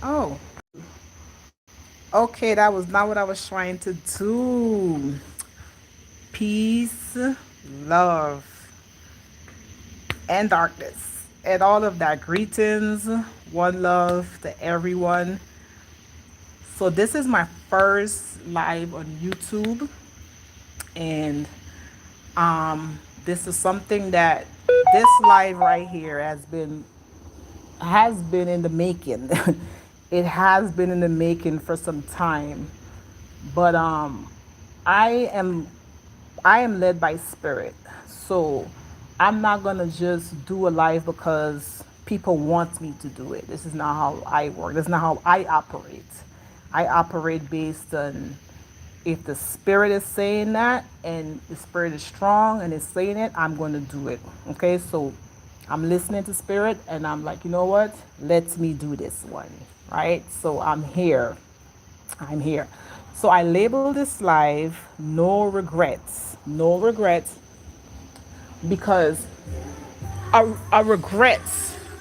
Oh, okay, that was not what I was trying to do. Peace, love, and darkness, and all of that. Greetings, one love to everyone. So, this is my first live on YouTube, and this is something that this live right here has been in the making. It has been in the making for some time, but I am I am led by spirit. So I'm not gonna just do a live because people want me to do it. This is not how I work. This is not how I operate. I operate based on if the spirit is saying that and the spirit is strong and is saying it, I'm going to do it. Okay, so I'm listening to spirit and I'm like, you know what? Let me do this one. Right? So I'm here. I'm here. So I label this live no regrets. No regrets because a regret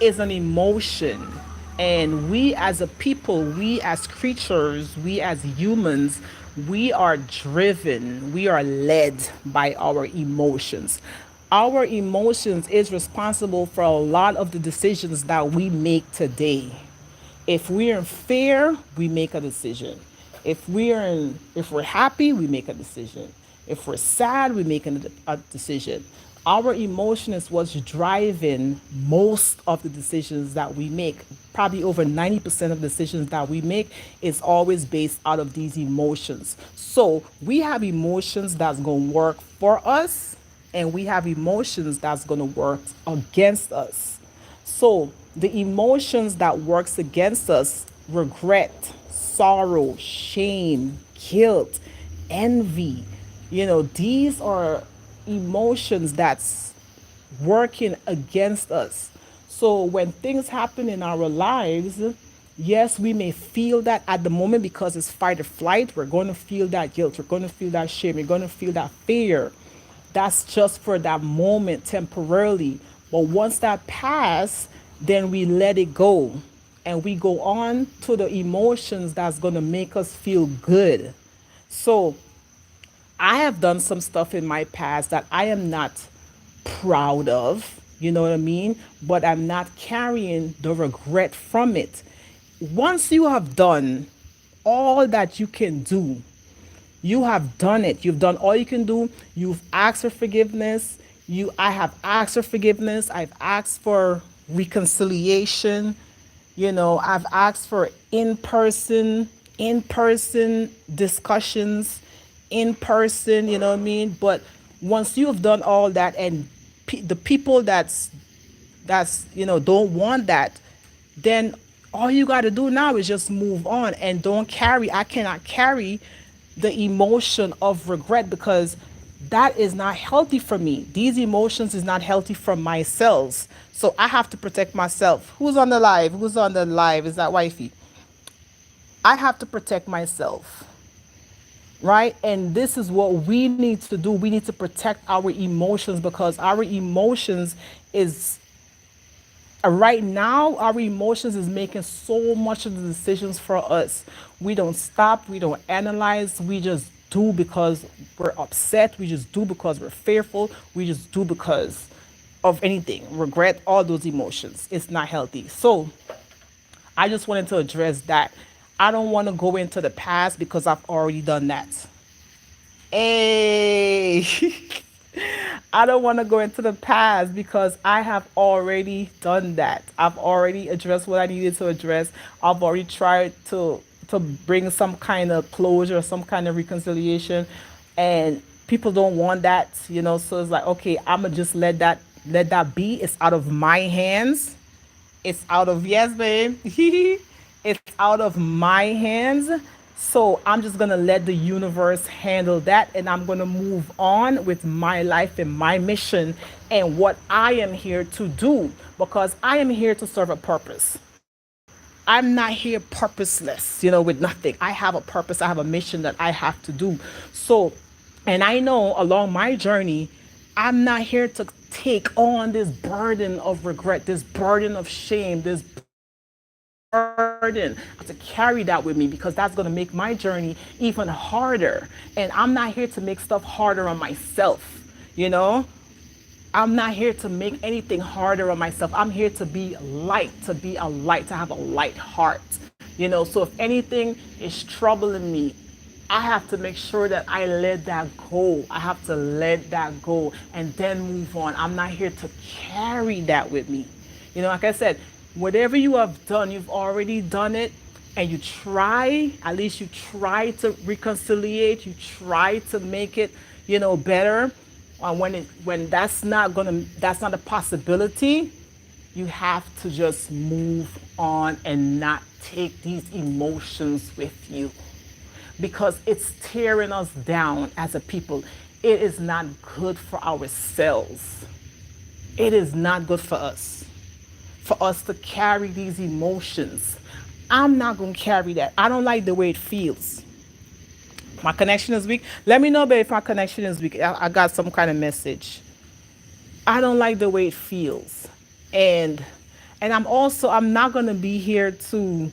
is an emotion. And we as a people, we as creatures, we as humans, we are driven, we are led by our emotions. Our emotions is responsible for a lot of the decisions that we make today. If we're in fear, we make a decision. If we're happy, we make a decision. If we're sad, we make a decision. Our emotion is what's driving most of the decisions that we make. Probably over 90% of decisions that we make is always based out of these emotions. So we have emotions that's going to work for us, and we have emotions that's going to work against us. So the emotions that works against us, regret, sorrow, shame, guilt, envy, these are emotions that's working against us. So when things happen in our lives, yes, we may feel that at the moment because it's fight or flight. We're going to feel that guilt. We're going to feel that shame. We're going to feel that fear. That's just for that moment temporarily. But once that pass, then we let it go and we go on to the emotions that's going to make us feel good. So I have done some stuff in my past that I am not proud of, you know what I mean? But I'm not carrying the regret from it. Once you have done all that you can do, you have done it. You've done all you can do. You've asked for forgiveness. I have asked for forgiveness. I've asked for reconciliation. I've asked for in person discussions, in person, you know what I mean? But once you have done all that and the people that's don't want that, then all you got to do now is just move on and don't carry. I cannot carry the emotion of regret because that is not healthy for me. These emotions is not healthy for my cells. So I have to protect myself. Who's on the live? Who's on the live? Is that wifey? I have to protect myself, right? And this is what we need to do. We need to protect our emotions because our emotions is right now, our emotions is making so much of the decisions for us. We don't stop, we don't analyze, we just do because we're upset, we just do because we're fearful, we just do because of anything, regret, all those emotions. It's not healthy. So I just wanted to address that. I don't want to go into the past because I've already done that. Hey, I don't want to go into the past because I have already done that. I've already addressed what I needed to address. I've already tried to bring some kind of closure, some kind of reconciliation, and people don't want that. So it's like, okay, I'm gonna just let that be. It's out of my hands. It's out of yes, babe. It's out of my hands. So I'm just gonna let the universe handle that and I'm gonna move on with my life and my mission and what I am here to do because I am here to serve a purpose. I'm not here purposeless, with nothing. I have a purpose, I have a mission that I have to do. So, and I know along my journey, I'm not here to take on this burden of regret, this burden of shame, this burden I have to carry that with me because that's going to make my journey even harder. And I'm not here to make stuff harder on myself, you know? I'm not here to make anything harder on myself. I'm here to be light, to be a light, to have a light heart. You know, so if anything is troubling me, I have to make sure that I let that go. I have to let that go and then move on. I'm not here to carry that with me. You know, like I said, whatever you have done, you've already done it. And you try, at least you try to reconciliate, you try to make it, you know, better. When that's not a possibility, you have to just move on and not take these emotions with you because it's tearing us down as a people. It is not good for ourselves. It is not good for us to carry these emotions. I'm not going to carry that. I don't like the way it feels. My connection is weak. Let me know, babe, if my connection is weak. I got some kind of message. I don't like the way it feels. And I'm not going to be here to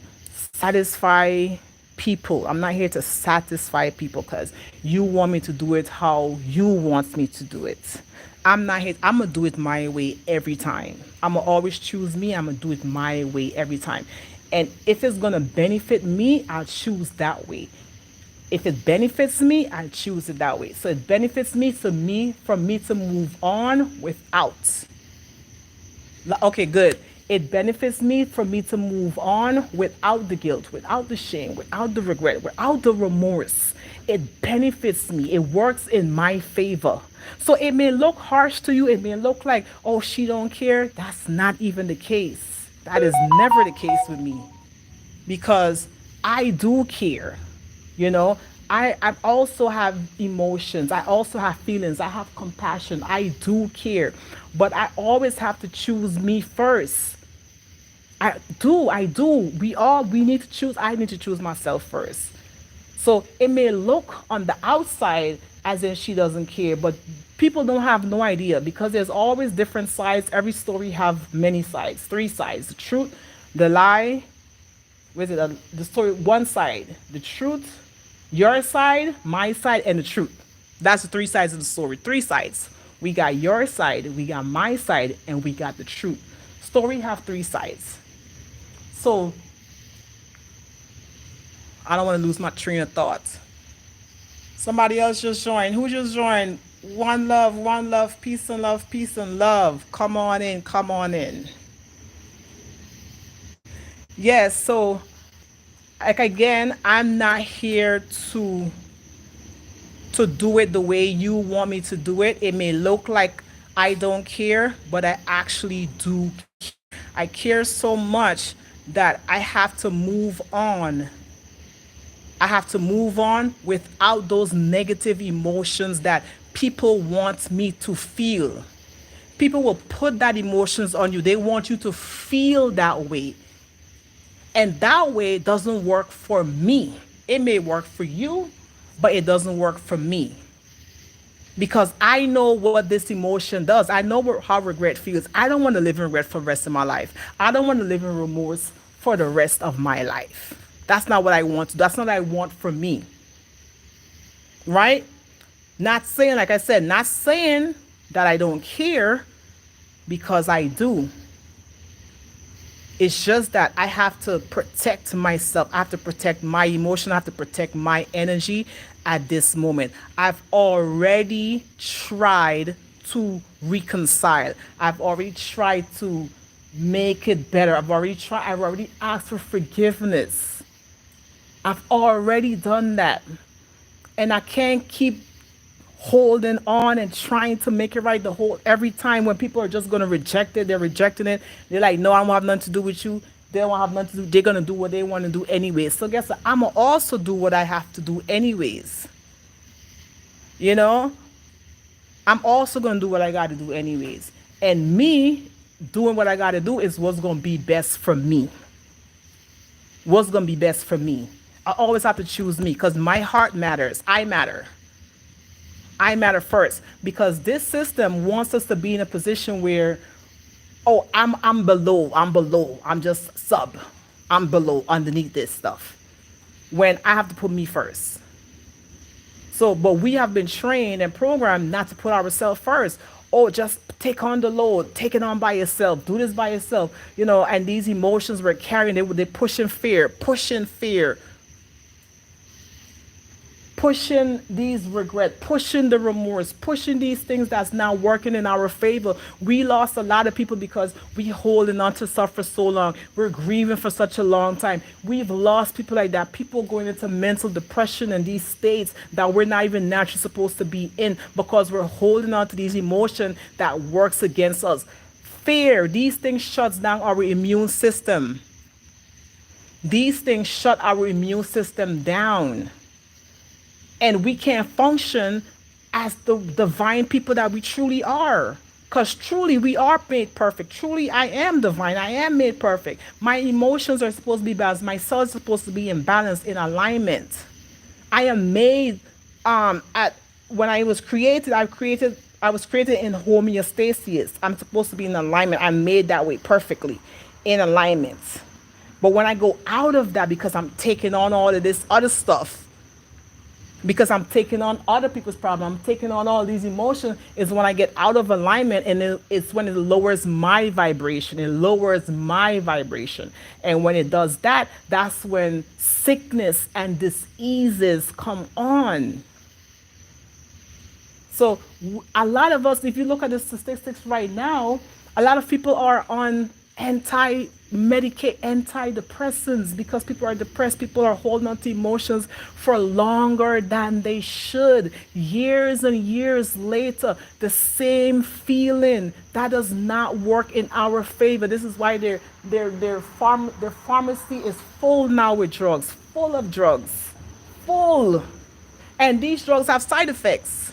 satisfy people. I'm not here to satisfy people because you want me to do it how you want me to do it. I'm not here. I'm going to do it my way every time. I'm going to always choose me. I'm going to do it my way every time. And if it's going to benefit me, I'll choose that way. If it benefits me, I choose it that way. So it benefits me for me to move on without. Okay, good. It benefits me for me to move on without the guilt, without the shame, without the regret, without the remorse. It benefits me. It works in my favor. So it may look harsh to you. It may look like, oh, she don't care. That's not even the case. That is never the case with me because I do care. You know, I also have emotions. I also have feelings. I have compassion. I do care. But I always have to choose me first. I do. We need to choose. I need to choose myself first. So it may look on the outside as if she doesn't care, but people don't have no idea because there's always different sides. Every story have many sides, 3 sides: the truth, the lie, the story, one side, the truth, your side, my side, and the truth. That's the 3 sides of the story. 3 sides. We got your side, we got my side, and we got the truth. Story have 3 sides. So I don't want to lose my train of thought. Somebody else just joined. Who just joined? One love, peace and love, peace and love. Come on in, come on in. Yes, so like again, I'm not here to do it the way you want me to do it. It may look like I don't care, but I actually do. I care so much that I have to move on. I have to move on without those negative emotions that people want me to feel. People will put that emotions on you. They want you to feel that way. And that way doesn't work for me. It may work for you, but it doesn't work for me. Because I know what this emotion does. I know how regret feels. I don't want to live in regret for the rest of my life. I don't want to live in remorse for the rest of my life. That's not what I want to do. That's not what I want for me. Right? Not saying, like I said, not saying that I don't care, because I do. It's just that I have to protect myself. I have to protect my emotion. I have to protect my energy at this moment. I've already tried to reconcile. I've already tried to make it better. I've already asked for forgiveness. I've already done that. And I can't keep holding on and trying to make it right every time when people are just going to reject it. They're rejecting it. They're like, no, I don't have nothing to do with you. They don't have nothing to do. They're going to do what they want to do anyways. So guess what? I'm going to also do what I have to do anyways. You know, I'm also going to do what I got to do anyways. And me doing what I got to do is what's going to be best for me. What's going to be best for me. I always have to choose me because my heart matters. I matter. I matter first, because this system wants us to be in a position where, oh, I'm below. I'm just sub. I'm below underneath this stuff when I have to put me first. So, but we have been trained and programmed not to put ourselves first. Oh, just take on the load, take it on by yourself, do this by yourself, and these emotions we're carrying, they pushing fear, pushing these regret, pushing the remorse, pushing these things that's not working in our favor. We lost a lot of people because we holding on to stuff for so long. We're grieving for such a long time. We've lost people like that. People going into mental depression and these states that we're not even naturally supposed to be in because we're holding on to these emotions that works against us. Fear, these things shuts down our immune system. These things shut our immune system down. And we can't function as the divine people that we truly are. Because truly we are made perfect. Truly I am divine. I am made perfect. My emotions are supposed to be balanced. My soul is supposed to be in balance, in alignment. I am made at when I was created, I was created in homeostasis. I'm supposed to be in alignment. I'm made that way perfectly, in alignment. But when I go out of that because I'm taking on all of this other stuff, because I'm taking on other people's problems, I'm taking on all these emotions, is when I get out of alignment, and it's when it lowers my vibration. It lowers my vibration. And when it does that, that's when sickness and diseases come on. So a lot of us, if you look at the statistics right now, a lot of people are on antidepressants because people are depressed. People are holding on to emotions for longer than they should. Years and years later, the same feeling that does not work in our favor. This is why their pharmacy is full now with drugs, full of drugs, full. And these drugs have side effects.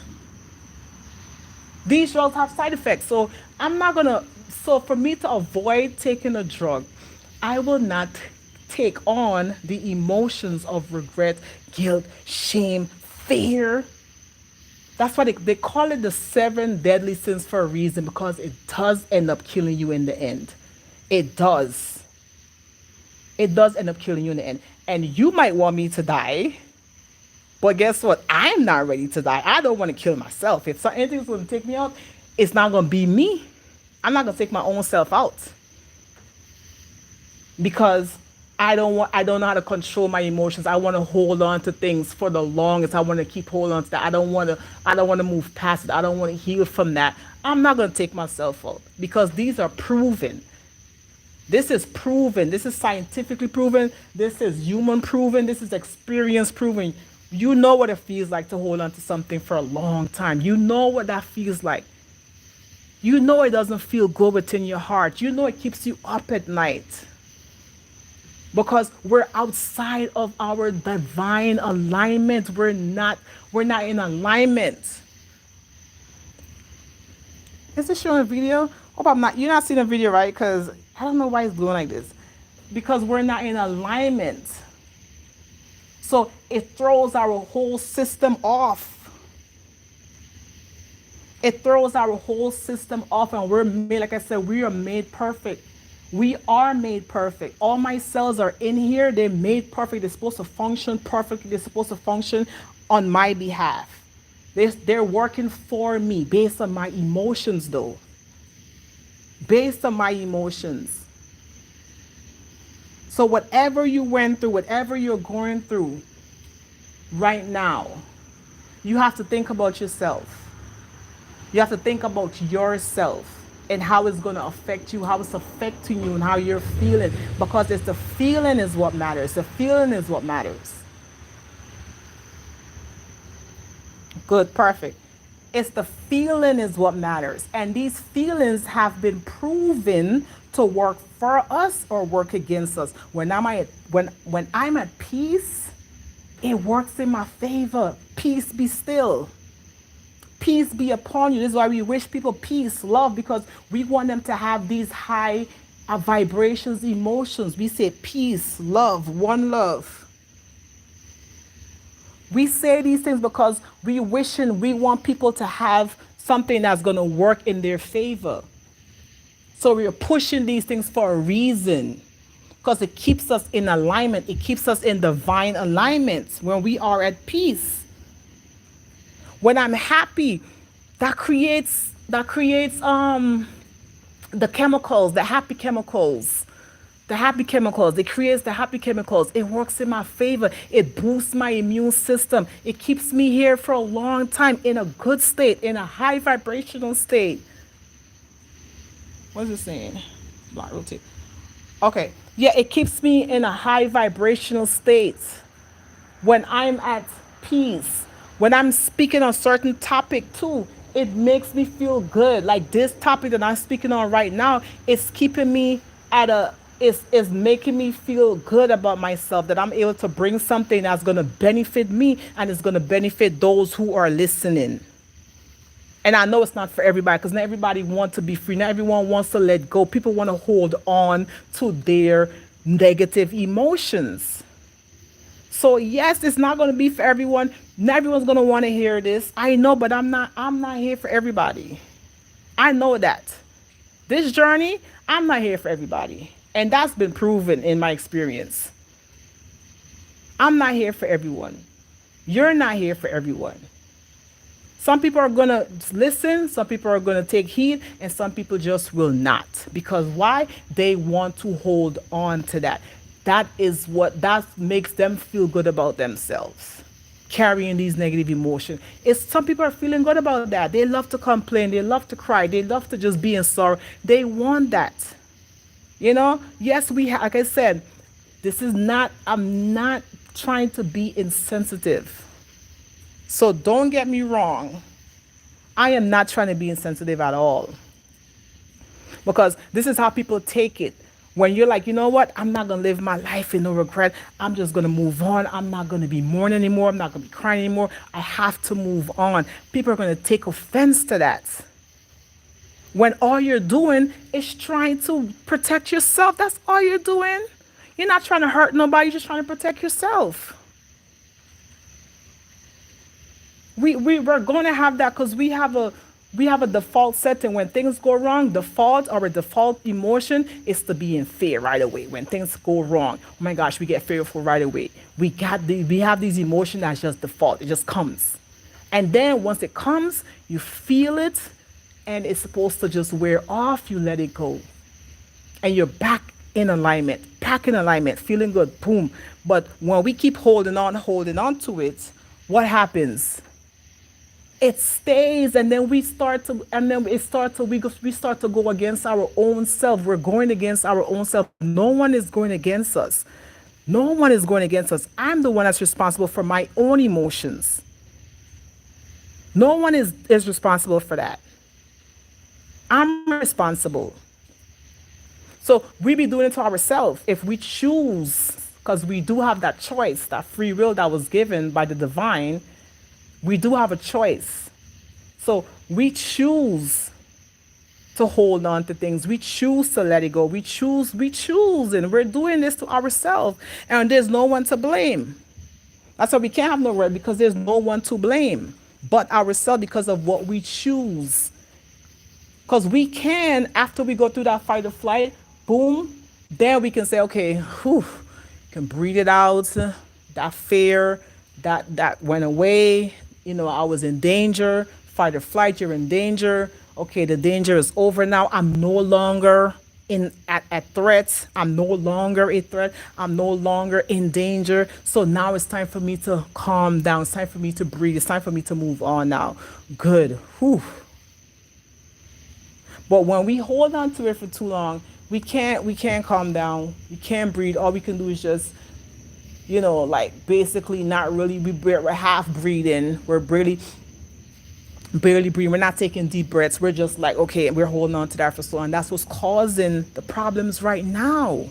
These drugs have side effects. So so for me to avoid taking a drug, I will not take on the emotions of regret, guilt, shame, fear. That's why they call it the 7 deadly sins for a reason, because it does end up killing you in the end. It does. It does end up killing you in the end. And you might want me to die, but guess what? I'm not ready to die. I don't want to kill myself. If anything's going to take me out, it's not going to be me. I'm not going to take my own self out because I don't know how to control my emotions. I want to hold on to things for the longest. I want to keep holding on to that. I don't want to move past it. I don't want to heal from that. I'm not going to take myself out because these are proven. This is proven. This is scientifically proven. This is human proven. This is experience proven. You know what it feels like to hold on to something for a long time. You know what that feels like. You know it doesn't feel good within your heart. You know it keeps you up at night. Because we're outside of our divine alignment. We're not in alignment. Is this showing a video? Hope you're not seeing a video, right? Because I don't know why it's glowing like this. Because we're not in alignment. So it throws our whole system off. It throws our whole system off, and we're made, like I said, we are made perfect. We are made perfect. All my cells are in here. They're made perfect. They're supposed to function perfectly. They're supposed to function on my behalf. They're working for me based on my emotions, though. Based on my emotions. So whatever you went through, whatever you're going through right now, you have to think about yourself. You have to think about yourself and how it's going to affect you, how it's affecting you, and how you're feeling. Because it's the feeling is what matters. The feeling is what matters. Good, perfect. It's the feeling is what matters. And these feelings have been proven to work for us or work against us. When I'm at peace, it works in my favor. Peace be still. Peace be upon you. This is why we wish people peace, love, because we want them to have these high vibrations, emotions. We say peace, love, one love. We say these things because we want people to have something that's going to work in their favor. So we are pushing these things for a reason. because it keeps us in alignment. It keeps us in divine alignment when we are at peace. When I'm happy, that creates the chemicals, the happy chemicals. The happy chemicals. It creates the happy chemicals. It works in my favor. It boosts my immune system. It keeps me here for a long time in a good state, in a high vibrational state. What is it saying? Block rotate. Okay. Yeah, it keeps me in a high vibrational state when I'm at peace. When I'm speaking on certain topic too, it makes me feel good. Like this topic that I'm speaking on right now, it's keeping me at a is making me feel good about myself, that I'm able to bring something that's going to benefit me and it's going to benefit those who are listening. And I know it's not for everybody, because not everybody wants to be free. Not everyone wants to let go. People want to hold on to their negative emotions. So yes, it's not going to be for everyone. Not everyone's going to want to hear this. I know, but I'm not here for everybody. I know that. This journey, I'm not here for everybody. And that's been proven in my experience. I'm not here for everyone. You're not here for everyone. Some people are going to listen, some people are going to take heed, and some people just will not. Because why? They want to hold on to that. That makes them feel good about themselves. Carrying these negative emotions. It's some people are feeling good about that. They love to complain, they love to cry, they love to just be in sorrow. They want that. Yes, like I said, I'm not trying to be insensitive. So don't get me wrong. I am not trying to be insensitive at all. Because this is how people take it. When you're like, you know what? I'm not going to live my life in no regret. I'm just going to move on. I'm not going to be mourning anymore. I'm not going to be crying anymore. I have to move on. People are going to take offense to that. When all you're doing is trying to protect yourself. That's all you're doing. You're not trying to hurt nobody. You're just trying to protect yourself. We're going to have that because we have a default setting. When things go wrong, our default emotion is to be in fear right away. When things go wrong, oh my gosh, we get fearful right away. We have these emotions that's just default. It just comes. And then once it comes, you feel it and it's supposed to just wear off. You let it go. And you're back in alignment, feeling good, boom. But when we keep holding on to it, what happens? It stays, and then we start to go against our own self. We're going against our own self. No one is going against us. No one is going against us. I'm the one that's responsible for my own emotions. No one is responsible for that. I'm responsible. So we be doing it to ourselves if we choose, because we do have that choice, that free will that was given by the divine. We do have a choice. So we choose to hold on to things. We choose to let it go. We choose, and we're doing this to ourselves. And there's no one to blame. That's why we can't have no regret, because there's no one to blame but ourselves, because of what we choose. Because we can, after we go through that fight or flight, boom, then we can say, okay, whew, can breathe it out. That fear, that went away. I was in danger. Fight or flight, you're in danger. Okay, the danger is over now. I'm no longer at threat. I'm no longer a threat. I'm no longer in danger. So now it's time for me to calm down. It's time for me to breathe. It's time for me to move on now. Good. Whew. But when we hold on to it for too long, we can't calm down. We can't breathe. All we can do is just like basically not really, we're half breathing. We're barely breathing. We're not taking deep breaths. We're just like, okay, we're holding on to that for so long. That's what's causing the problems right now.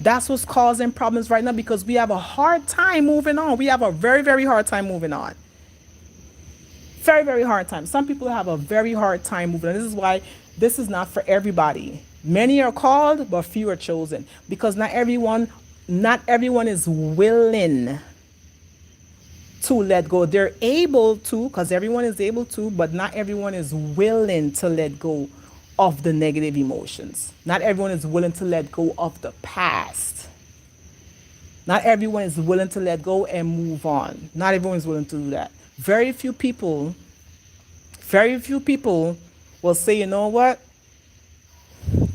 That's what's causing problems right now, because we have a hard time moving on. We have a very, very hard time moving on. Very, very hard time. Some people have a very hard time moving on. This is why this is not for everybody. Many are called, but few are chosen, because not everyone is willing to let go. They're able to, because everyone is able to, but not everyone is willing to let go of the negative emotions. Not everyone is willing to let go of the past. Not everyone is willing to let go and move on. Not everyone is willing to do that. Very few people will say, you know what?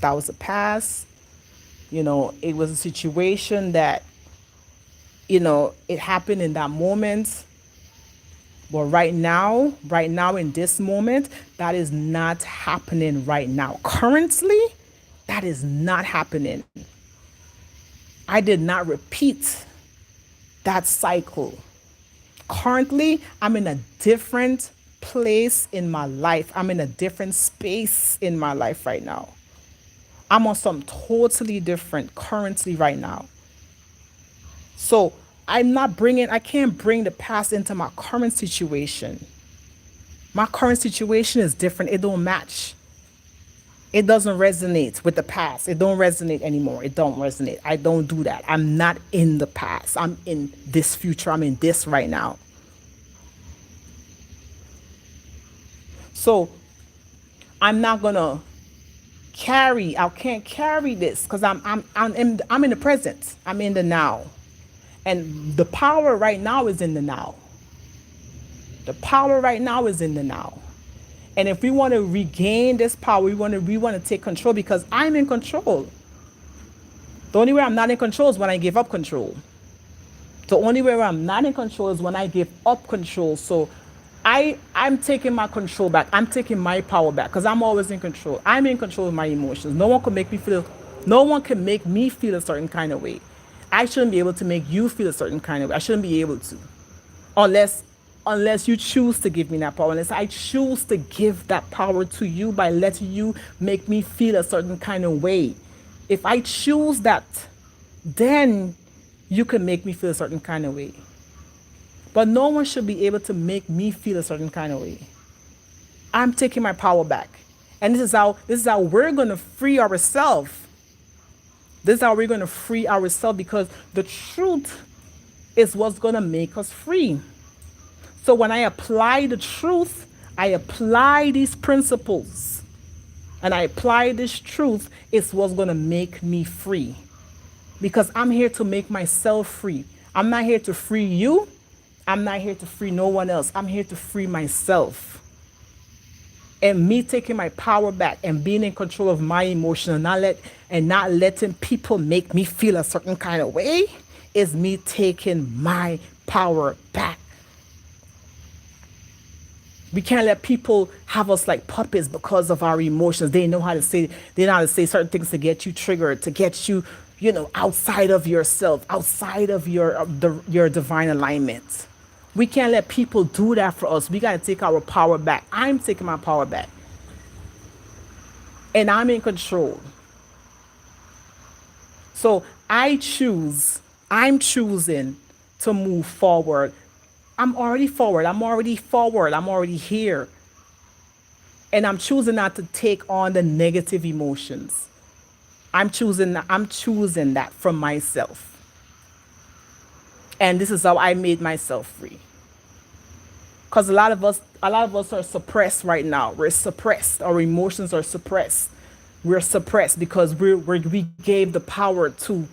That was the past. It was a situation that, it happened in that moment. But right now in this moment, that is not happening right now. Currently, that is not happening. I did not repeat that cycle. Currently, I'm in a different place in my life. I'm in a different space in my life right now. I'm on some totally different currently right now. So I can't bring the past into my current situation. My current situation is different. It don't match. It doesn't resonate with the past. It don't resonate anymore. It don't resonate. I don't do that. I'm not in the past. I'm in this future. I'm in this right now. So I'm not gonna I can't carry this because I'm in the present. I'm in the now. And the power right now is in the now. The power right now is in the now. And if we want to regain this power, we want to take control because I'm in control. The only way I'm not in control is when I give up control. The only way where I'm not in control is when I give up control. So I'm taking my control back. I'm taking my power back because I'm always in control. I'm in control of my emotions. No one can make me feel a certain kind of way. I shouldn't be able to make you feel a certain kind of way. I shouldn't be able to. Unless you choose to give me that power, unless I choose to give that power to you by letting you make me feel a certain kind of way. If I choose that, then you can make me feel a certain kind of way. But no one should be able to make me feel a certain kind of way. I'm taking my power back. And this is how we're going to free ourselves. This is how we're going to free ourselves because the truth is what's going to make us free. So when I apply the truth, I apply these principles. And I apply this truth, it's what's going to make me free. Because I'm here to make myself free. I'm not here to free you. I'm not here to free no one else. I'm here to free myself. And me taking my power back and being in control of my emotions and not letting people make me feel a certain kind of way is me taking my power back. We can't let people have us like puppets because of our emotions. They know how to say certain things to get you triggered, to get you, outside of yourself, outside of your divine alignment. We can't let people do that for us. We got to take our power back. I'm taking my power back. And I'm in control. So I'm choosing to move forward. I'm already forward. I'm already here. And I'm choosing not to take on the negative emotions. I'm choosing that from myself. And this is how I made myself free. Because a lot of us are suppressed right now. We're suppressed. Our emotions are suppressed. We're suppressed because we gave the power to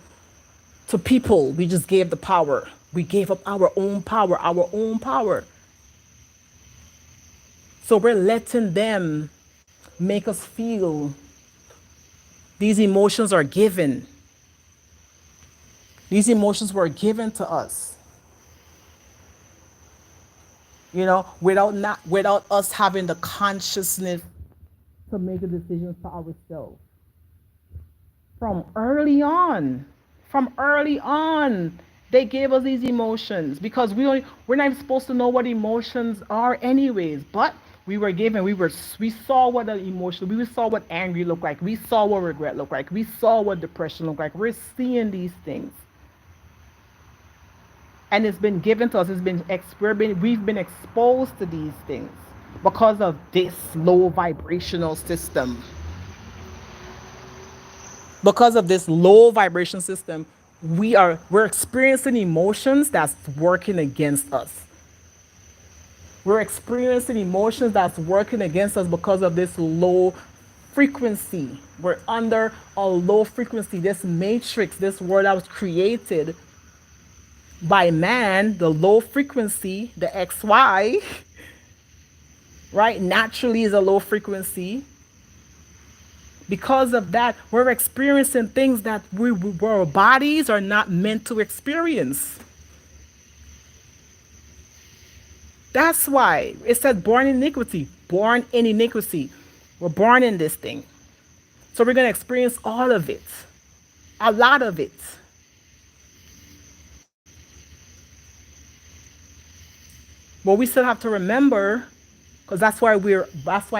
people. We just gave the power. We gave up our own power. So we're letting them make us feel. These emotions are given. These emotions were given to us. Without us having the consciousness to make a decision for ourselves. From early on, they gave us these emotions because we're not even supposed to know what emotions are anyways. But we saw what the emotion, we saw what angry looked like, we saw what regret looked like, we saw what depression looked like. We're seeing these things. And it's been given to us. We've been exposed to these things because of this low vibrational system. Because of this low vibration system, we're experiencing emotions that's working against us. We're experiencing emotions that's working against us because of this low frequency. We're under a low frequency. This matrix, this world that was created by man, the low frequency, the XY, right, naturally is a low frequency. Because of that, we're experiencing things that our bodies are not meant to experience. That's why it said born in iniquity. Born in iniquity. We're born in this thing. So we're going to experience all of it. A lot of it. But we still have to remember, because that's why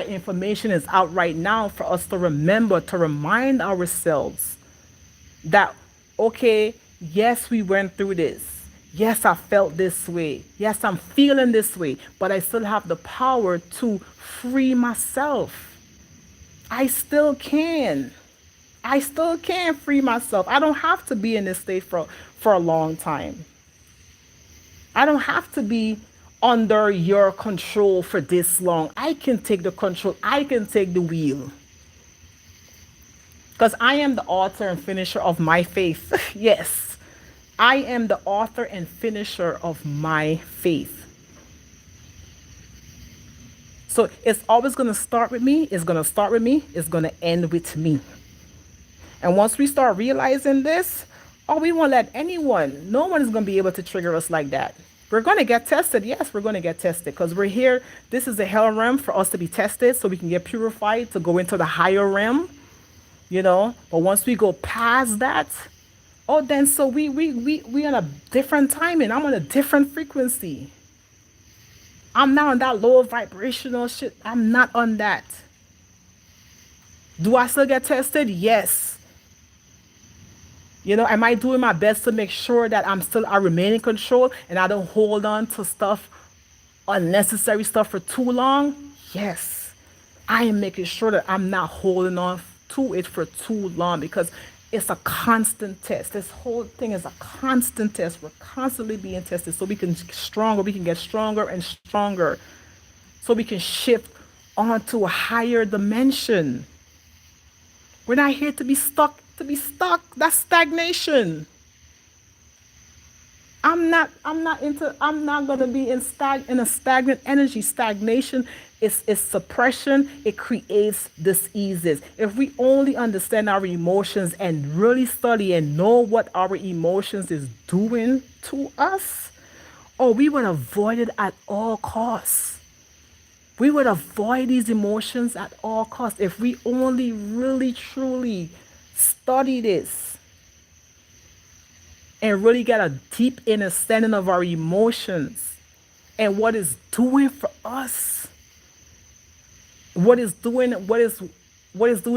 information is out right now for us to remember, to remind ourselves that, okay, yes, we went through this. Yes, I felt this way. Yes, I'm feeling this way, but I still have the power to free myself. I still can. I still can free myself. I don't have to be in this state for a long time. I don't have to be under your control for this long. I can take the control. I can take the wheel. Because I am the author and finisher of my faith. Yes. I am the author and finisher of my faith. So it's always going to start with me. It's going to start with me. It's going to end with me. And once we start realizing this, oh, we won't let anyone, no one is going to be able to trigger us like that. We're going to get tested. Yes, we're going to get tested because we're here. This is the hell realm for us to be tested so we can get purified to go into the higher realm, you know. But once we go past that, oh, then so we on a different timing. I'm on a different frequency. I'm not on that lower vibrational shit. I'm not on that. Do I still get tested? Yes. You know, am I doing my best to make sure that I remain in control and I don't hold on to stuff, unnecessary stuff for too long? Yes. I am making sure that I'm not holding on to it for too long because it's a constant test. This whole thing is a constant test. We're constantly being tested so we can get stronger. We can get stronger and stronger so we can shift onto a higher dimension. We're not here to be stuck. That's stagnation. I'm not gonna be in a stagnant energy. Stagnation is suppression. It creates diseases. If we only understand our emotions and really study and know what our emotions is doing to us, oh, we would avoid it at all costs. We would avoid these emotions at all costs if we only really truly study this and really get a deep understanding of our emotions and what it's doing for us, what is doing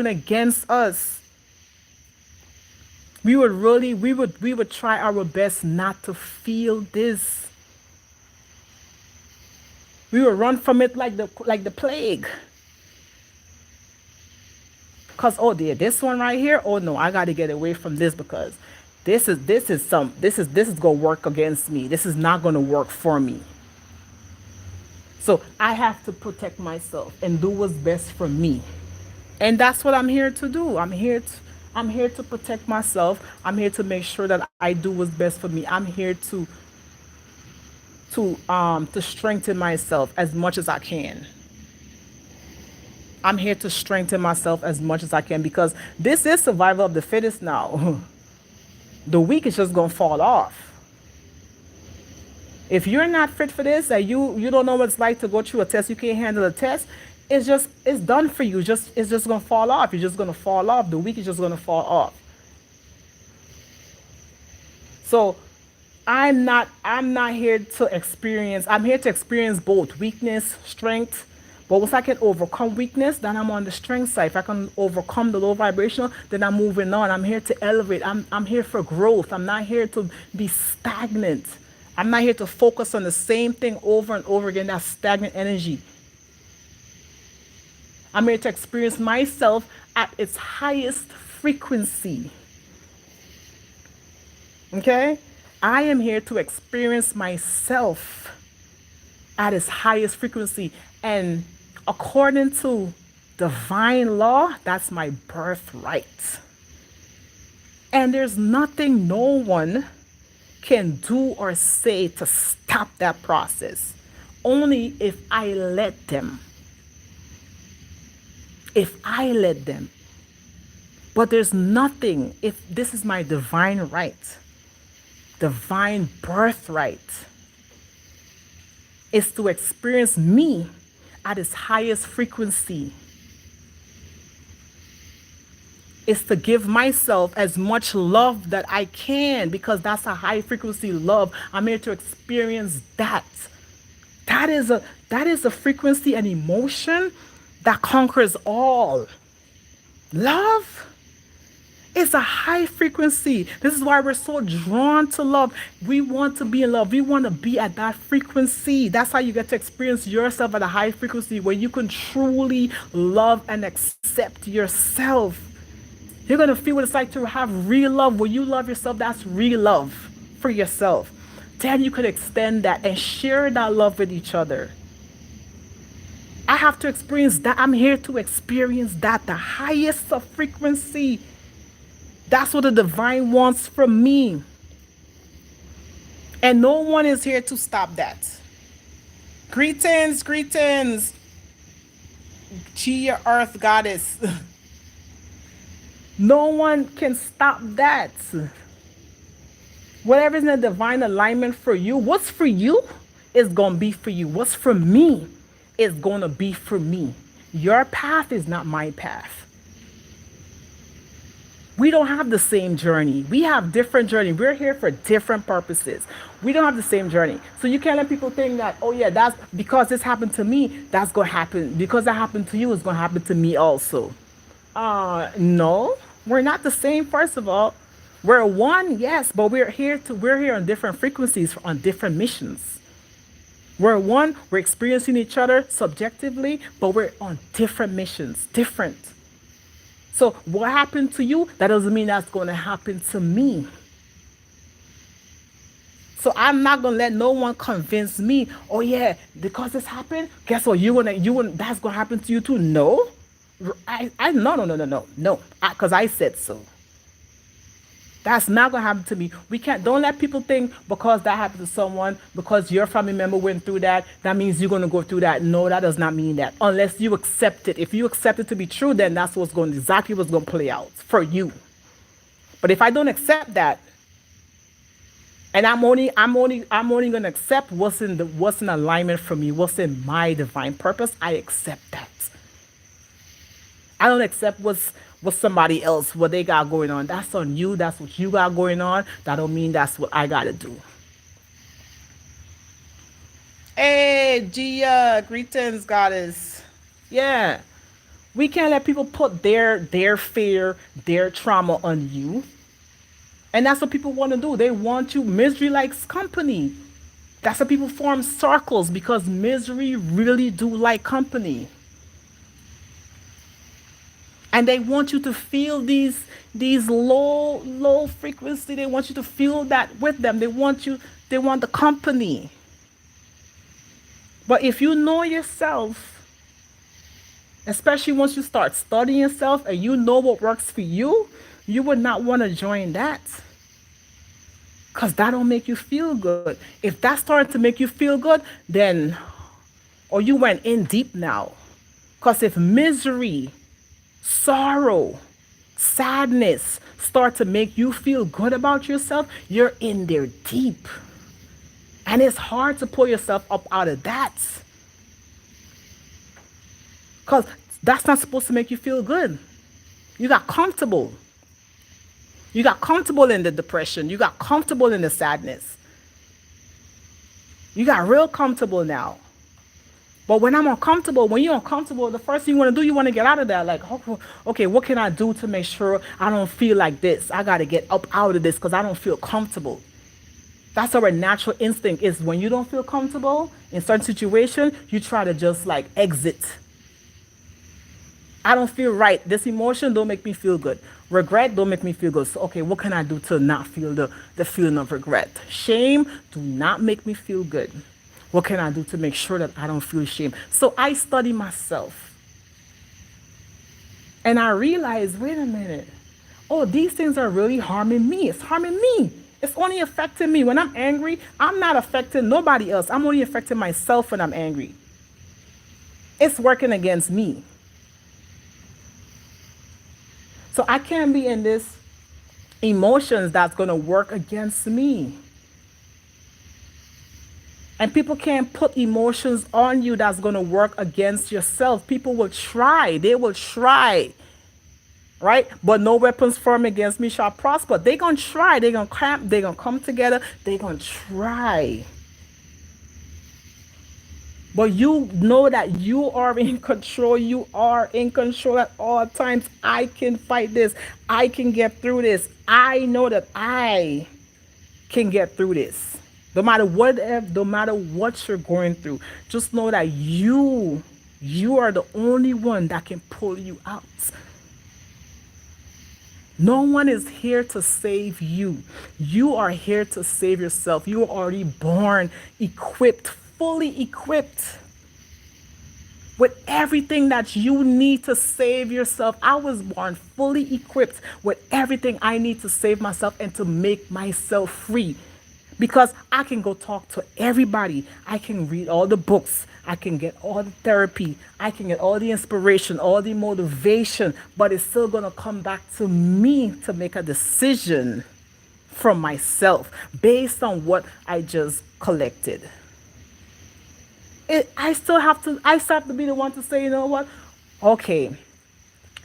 against us. We would try our best not to feel this. We would run from it like the plague. Cause oh dear, this one right here, oh no, I gotta get away from this because this is gonna work against me. This is not gonna work for me. So I have to protect myself and do what's best for me. And that's what I'm here to do. I'm here to protect myself. I'm here to make sure that I do what's best for me. I'm here to strengthen myself as much as I can. I'm here to strengthen myself as much as I can because this is survival of the fittest now. The weak is just going to fall off. If you're not fit for this and you don't know what it's like to go through a test, you can't handle a test, it's done for you. It's just going to fall off. You're just going to fall off. The weak is just going to fall off. So I'm not here to experience, I'm here to experience both weakness, strength. But once I can overcome weakness, then I'm on the strength side. If I can overcome the low vibrational, then I'm moving on. I'm here to elevate. I'm here for growth. I'm not here to be stagnant. I'm not here to focus on the same thing over and over again. That's stagnant energy. I'm here to experience myself at its highest frequency. Okay? I am here to experience myself at its highest frequency. And according to Divine law, that's my birthright. And there's nothing no one can do or say to stop that process. Only if I let them. If I let them. But there's nothing, if this is my divine right, divine birthright, is to experience me at its highest frequency. Is to give myself as much love that I can, because that's a high frequency love. I'm here to experience that. That is a frequency and emotion that conquers all. Love is a high frequency. This is why we're so drawn to love. We want to be in love. We want to be at that frequency. That's how you get to experience yourself at a high frequency, where you can truly love and accept yourself. You're going to feel what it's like to have real love. When you love yourself, that's real love for yourself. Then you could extend that and share that love with each other. I have to experience that. I'm here to experience that, the highest of frequency. That's what the divine wants from me. And no one is here to stop that. Greetings, greetings, Gia Earth Goddess. No one can stop that. Whatever is in the divine alignment for you, what's for you is going to be for you. What's for me is going to be for me. Your path is not my path. We don't have the same journey. We have different journey. We're here for different purposes. We don't have the same journey. So you can't let people think that, oh yeah, that's because this happened to me, that's going to happen. Because that happened to you, it's going to happen to me also. No, we're not the same. First of all, we're one, yes, but we're here on different frequencies, on different missions. We're one, we're experiencing each other subjectively, but we're on different missions, different. So what happened to you, that doesn't mean that's going to happen to me. So I'm not going to let no one convince me, oh yeah, because this happened, guess what, that's going to happen to you too. No. No, because I said so. That's not gonna happen to me. Don't let people think because that happened to someone, because your family member went through that, that means you're gonna go through that. No, that does not mean that. Unless you accept it. If you accept it to be true, then that's exactly what's gonna play out for you. But if I don't accept that, and I'm only gonna accept what's in alignment for me, what's in my divine purpose, I accept that. I don't accept what's somebody else, what they got going on. That's on you. That's what you got going on. That don't mean that's what I got to do. Hey, Gia, greetings, goddess. Yeah. We can't let people put their fear, their trauma on you. And that's what people want to do. They want you. Misery likes company. That's why people form circles, because misery really do like company. And they want you to feel these low frequency. They want you to feel that with them. They want the company. But if you know yourself, especially once you start studying yourself and you know what works for you, you would not want to join that. Because that don't make you feel good. If that started to make you feel good, then, or you went in deep now. Because if misery, sorrow, sadness start to make you feel good about yourself, you're in there deep. And it's hard to pull yourself up out of that. Because that's not supposed to make you feel good. You got comfortable. You got comfortable in the depression. You got comfortable in the sadness. You got real comfortable now. But when I'm uncomfortable, when you're uncomfortable, the first thing you want to do, you want to get out of that. Like, okay, what can I do to make sure I don't feel like this? I got to get up out of this because I don't feel comfortable. That's our natural instinct is when you don't feel comfortable in certain situations, you try to just like exit. I don't feel right. This emotion don't make me feel good. Regret don't make me feel good. So, okay, what can I do to not feel the feeling of regret? Shame do not make me feel good. What can I do to make sure that I don't feel shame? So I study myself. And I realized, wait a minute. Oh, these things are really harming me. It's harming me. It's only affecting me. When I'm angry, I'm not affecting nobody else. I'm only affecting myself when I'm angry. It's working against me. So I can't be in this emotions that's going to work against me. And people can't put emotions on you that's going to work against yourself. People will try. They will try. Right? But no weapons formed against me shall prosper. They're going to try. They're going to cramp. They're going to come together. They're going to try. But you know that you are in control. You are in control at all times. I can fight this. I can get through this. I know that I can get through this. No matter what you're going through, just know that you are the only one that can pull you out. No one is here to save you. You are here to save yourself. You are already born equipped, fully equipped with everything that you need to save yourself. I was born fully equipped with everything I need to save myself and to make myself free. Because I can go talk to everybody. I can read all the books. I can get all the therapy. I can get all the inspiration, all the motivation. But it's still going to come back to me to make a decision from myself based on what I just collected. I still have to be the one to say, you know what? Okay,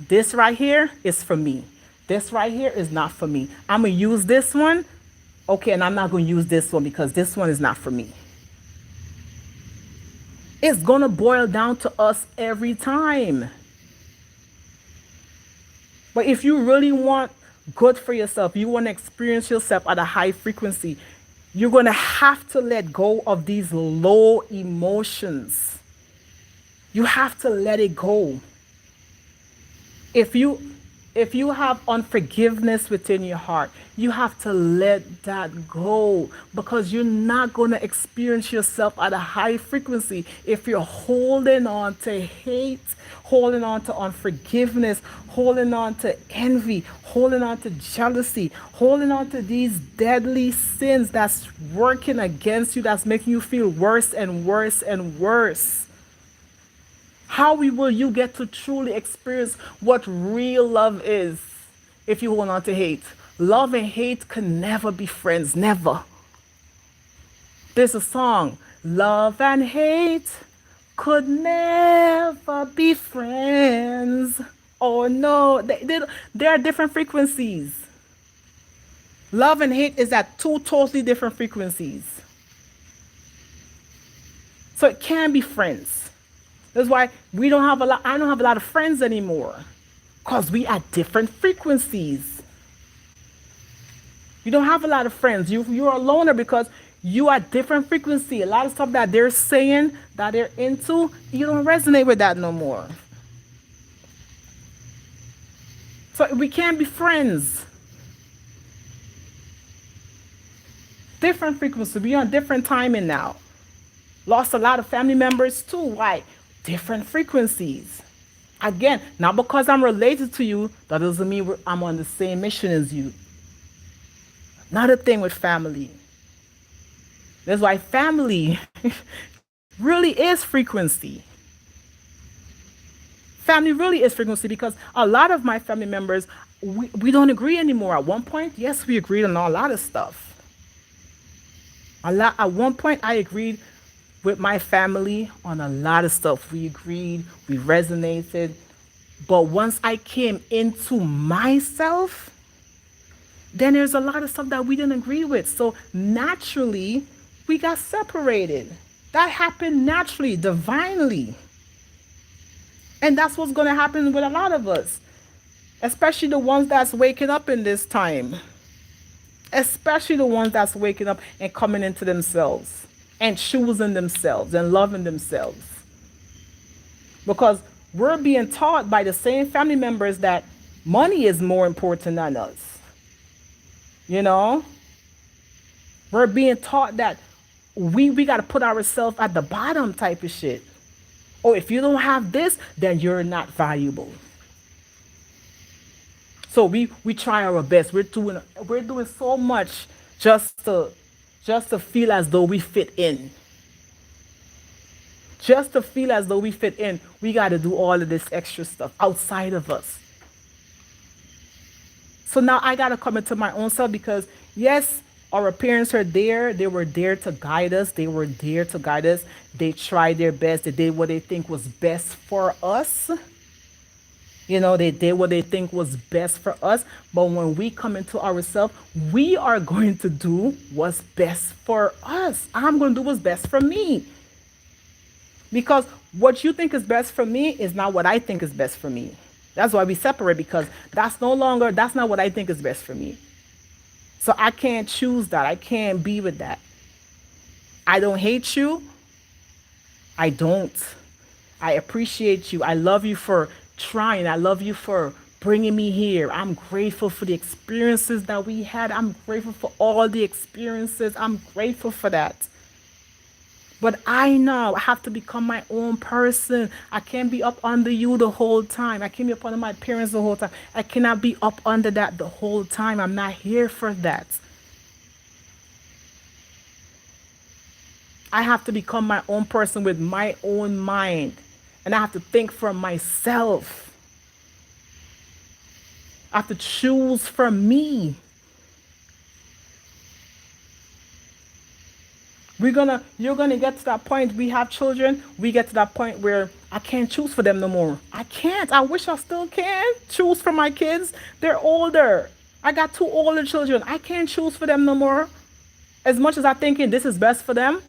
this right here is for me. This right here is not for me. I'm going to use this one. Okay, and I'm not going to use this one because this one is not for me. It's going to boil down to us every time. But if you really want good for yourself, you want to experience yourself at a high frequency, you're going to have to let go of these low emotions. You have to let it go. If you have unforgiveness within your heart, you have to let that go, because you're not going to experience yourself at a high frequency if you're holding on to hate, holding on to unforgiveness, holding on to envy, holding on to jealousy, holding on to these deadly sins that's working against you, that's making you feel worse and worse and worse. How will you get to truly experience what real love is if you hold on to hate? Love and hate can never be friends, never. There's a song, love and hate could never be friends. Oh no, they are different frequencies. Love and hate is at two totally different frequencies. So it can't be friends. That's why I don't have a lot of friends anymore, because we at different frequencies. You don't have a lot of friends. You're a loner because you are different frequency. A lot of stuff that they're saying, that they're into, you don't resonate with that no more. So we can't be friends. Different frequency. We're on different timing now. Lost a lot of family members too. Why? Different frequencies. Again, not because I'm related to you, that doesn't mean I'm on the same mission as you. Another thing with family. That's why family really is frequency. Family really is frequency, because a lot of my family members, we don't agree anymore. At one point, yes, we agreed on a lot of stuff. At one point, I agreed with my family on a lot of stuff. We agreed, we resonated. But once I came into myself, then there's a lot of stuff that we didn't agree with. So naturally, we got separated. That happened naturally, divinely. And that's what's going to happen with a lot of us, especially the ones that's waking up in this time. Especially the ones that's waking up and coming into themselves and choosing themselves and loving themselves. Because we're being taught by the same family members that money is more important than us. You know? We're being taught that we got to put ourselves at the bottom type of shit. Oh, if you don't have this, then you're not valuable. So we try our best. We're doing so much just to feel as though we fit in. Just to feel as though we fit in, we got to do all of this extra stuff outside of us. So now I got to come into my own self because, yes, our parents are there. They were there to guide us. They were there to guide us. They tried their best. They did what they think was best for us. They did what they think was best for us. But when we come into ourselves, we are going to do what's best for us. I'm going to do what's best for me. Because what you think is best for me is not what I think is best for me. That's why we separate, because that's not what I think is best for me. So I can't choose that. I can't be with that. I don't hate you. I don't. I appreciate you. I love you for trying. I love you for bringing me here. I'm grateful for the experiences that we had. I'm grateful for all the experiences. I'm grateful for that. But I know I have to become my own person. I can't be up under you the whole time. I can't be up under my parents the whole time. I cannot be up under that the whole time. I'm not here for that. I have to become my own person with my own mind. And I have to think for myself. I have to choose for me. You're gonna get to that point. We have children. We get to that point where I can't choose for them no more. I can't. I wish I still can choose for my kids. They're older. I got two older children. I can't choose for them no more. As much as I'm thinking this is best for them,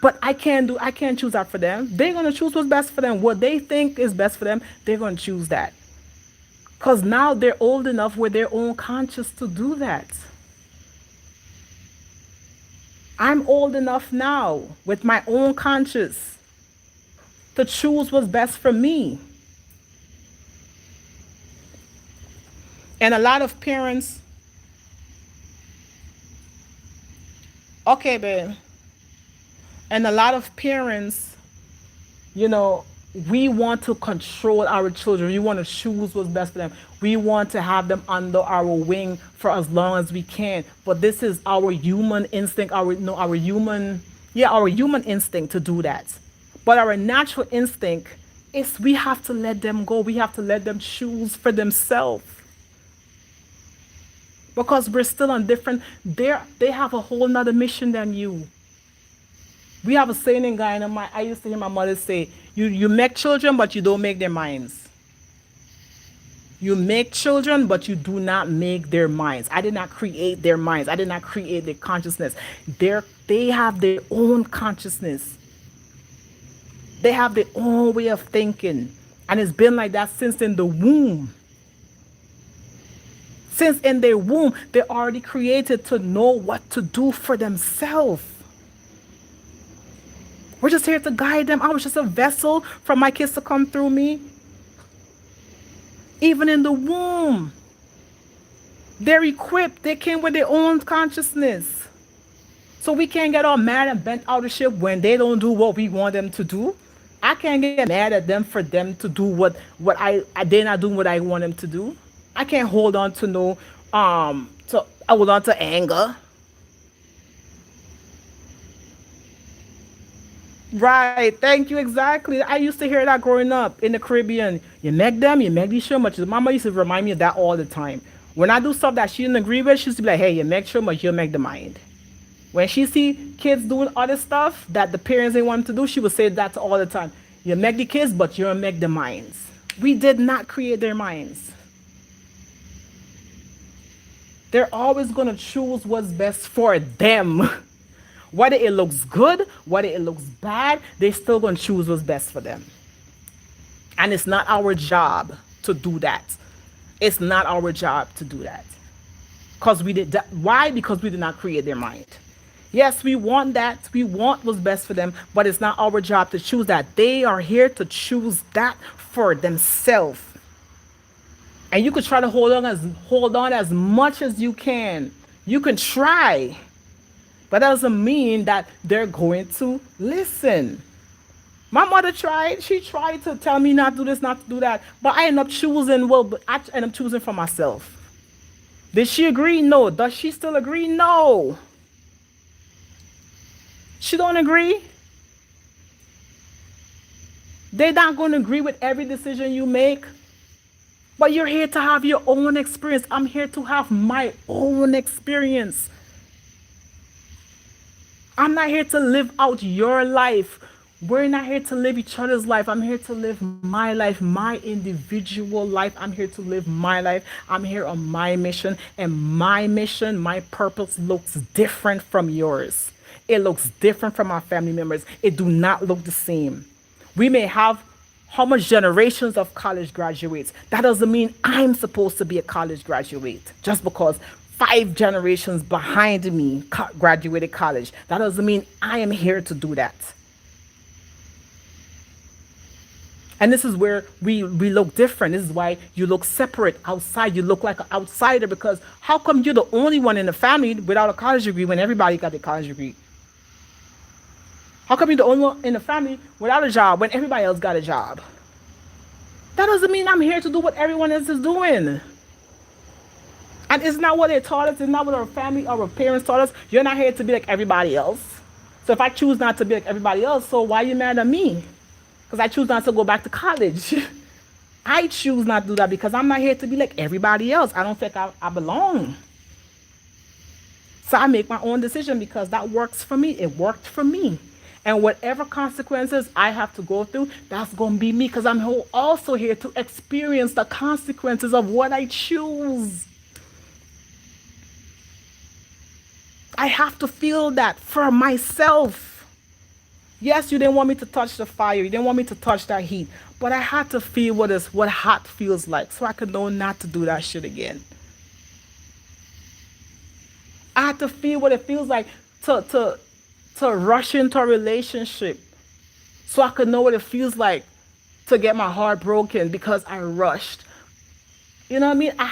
but I can't choose that for them. They're gonna choose what's best for them. What they think is best for them, they're gonna choose that. Because now they're old enough with their own conscience to do that. I'm old enough now with my own conscience to choose what's best for me. And a lot of parents, okay, babe. And a lot of parents, you know, we want to control our children. We want to choose what's best for them. We want to have them under our wing for as long as we can. But this is our human instinct, our human instinct to do that. But our natural instinct is we have to let them go. We have to let them choose for themselves. Because we're still on different, they have a whole nother mission than you. We have a saying in Guyana, I used to hear my mother say, you make children, but you don't make their minds. You make children, but you do not make their minds. I did not create their minds. I did not create their consciousness. They have their own consciousness. They have their own way of thinking. And it's been like that since in the womb. Since in their womb, they're already created to know what to do for themselves. We're just here to guide them. I was just a vessel for my kids to come through me. Even in the womb, they're equipped. They came with their own consciousness. So we can't get all mad and bent out of shape when they don't do what we want them to do. I can't get mad at them for them to do what they're not doing what I want them to do. I can't hold on to hold on to anger. Right, thank you, exactly. I used to hear that growing up in the Caribbean. You make them, you make these so much. Mama used to remind me of that all the time. When I do stuff that she didn't agree with, she used to be like, hey, you make sure much, you make the mind. When she see kids doing other stuff that the parents didn't want them to do, she would say that all the time. You make the kids, but you don't make the minds. We did not create their minds. They're always going to choose what's best for them. Whether it looks good, whether it looks bad, they're still going to choose what's best for them. And it's not our job to do that. It's not our job to do that. Because we did that. Why? Because we did not create their mind. Yes, we want that. We want what's best for them, but it's not our job to choose that. They are here to choose that for themselves. And you could try to hold on as much as you can. You can try. But that doesn't mean that they're going to listen. My mother tried. She tried to tell me not to do this, not to do that. But I end up choosing, well, but I end up choosing for myself. Did she agree? No. Does she still agree? No. She don't agree. They're not going to agree with every decision you make. But you're here to have your own experience. I'm here to have my own experience. I'm not here to live out your life. We're not here to live each other's life. I'm here to live my life, my individual life. I'm here to live my life. I'm here on my mission. And my mission, my purpose looks different from yours. It looks different from our family members. It do not look the same. We may have how much generations of college graduates. That doesn't mean I'm supposed to be a college graduate just because 5 generations behind me graduated college. That doesn't mean I am here to do that. And this is where we look different. This is why you look separate outside. You look like an outsider because how come you're the only one in the family without a college degree when everybody got a college degree? How come you're the only one in the family without a job when everybody else got a job? That doesn't mean I'm here to do what everyone else is doing. And it's not what they taught us. It's not what our family or our parents taught us. You're not here to be like everybody else. So if I choose not to be like everybody else, so why are you mad at me? Because I choose not to go back to college. I choose not to do that because I'm not here to be like everybody else. I don't think I belong. So I make my own decision because that works for me. It worked for me. And whatever consequences I have to go through, that's going to be me because I'm also here to experience the consequences of what I choose. I have to feel that for myself. Yes, you didn't want me to touch the fire. You didn't want me to touch that heat. But I had to feel what hot feels like so I could know not to do that shit again. I had to feel what it feels like to rush into a relationship so I could know what it feels like to get my heart broken because I rushed. You know what I mean? I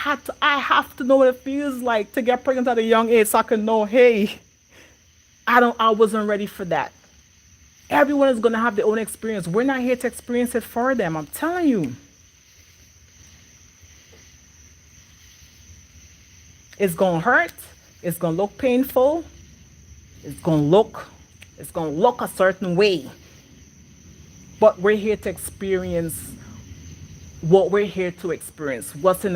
have to know what it feels like to get pregnant at a young age so I can know, hey, I wasn't ready for that. Everyone is gonna have their own experience. We're not here to experience it for them. I'm telling you. It's gonna hurt. It's gonna look painful. It's gonna look a certain way. But we're here to experience what we're here to experience. What is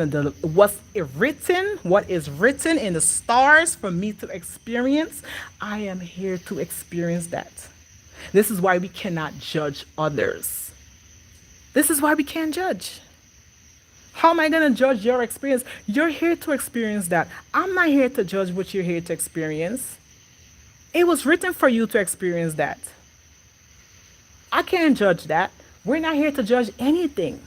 written in the stars for me to experience. I am here to experience that. This is why we cannot judge others. This is why we can't judge. How am I going to judge your experience? You're here to experience that. I'm not here to judge what you're here to experience. It was written for you to experience that. I can't judge that. We're not here to judge anything.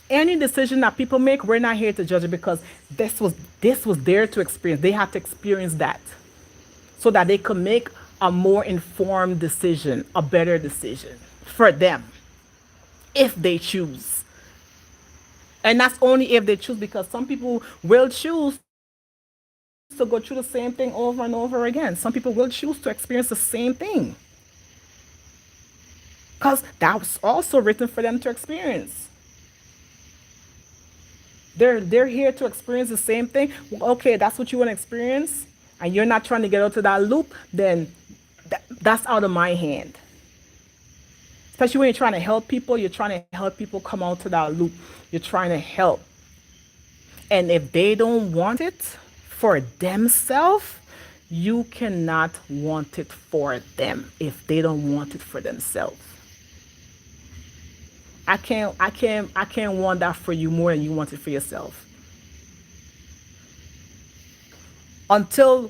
Any decision that people make, we're not here to judge it because this was there to experience. They have to experience that so that they could make a more informed decision, a better decision for them if they choose. And that's only if they choose because some people will choose to go through the same thing over and over again. Some people will choose to experience the same thing because that was also written for them to experience. They're here to experience the same thing. Well, okay, that's what you want to experience, and you're not trying to get out of that loop, then that's out of my hand. Especially when you're trying to help people, you're trying to help people come out of that loop. You're trying to help. And if they don't want it for themselves, you cannot want it for them if they don't want it for themselves. I can't want that for you more than you want it for yourself. Until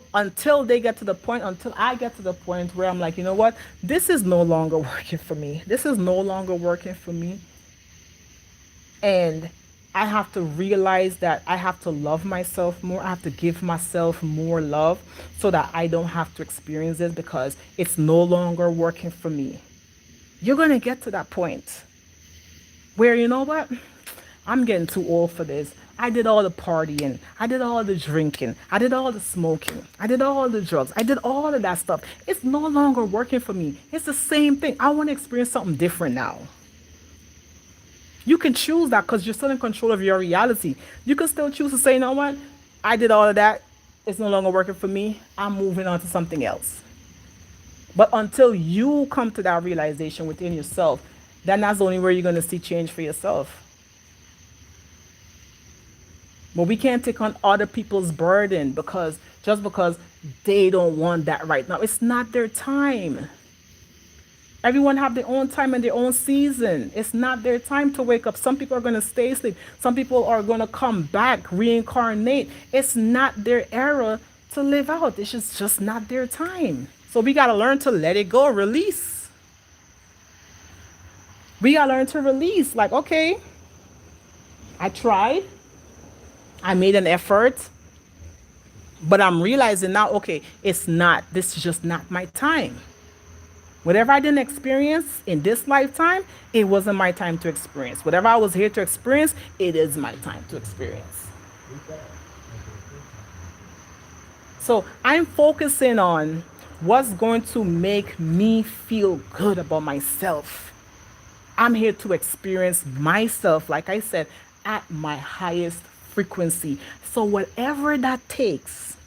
they get to the point, until I get to the point where I'm like, you know what? This is no longer working for me. This is no longer working for me. And I have to realize that I have to love myself more. I have to give myself more love so that I don't have to experience this because it's no longer working for me. You're going to get to that point where, you know what? I'm getting too old for this. I did all the partying. I did all the drinking. I did all the smoking. I did all the drugs. I did all of that stuff. It's no longer working for me. It's the same thing. I want to experience something different now. You can choose that because you're still in control of your reality. You can still choose to say, you know what? I did all of that. It's no longer working for me. I'm moving on to something else. But until you come to that realization within yourself, then that's the only way you're going to see change for yourself. But we can't take on other people's burden because just because they don't want that right now. It's not their time. Everyone have their own time and their own season. It's not their time to wake up. Some people are going to stay asleep. Some people are going to come back, reincarnate. It's not their era to live out. It's just not their time. So we got to learn to let it go, release. We got to learn to release. Like, okay, I tried. I made an effort. But I'm realizing now, okay, this is just not my time. Whatever I didn't experience in this lifetime, it wasn't my time to experience. Whatever I was here to experience, it is my time to experience. So I'm focusing on what's going to make me feel good about myself. I'm here to experience myself, like I said, at my highest frequency. So whatever that takes,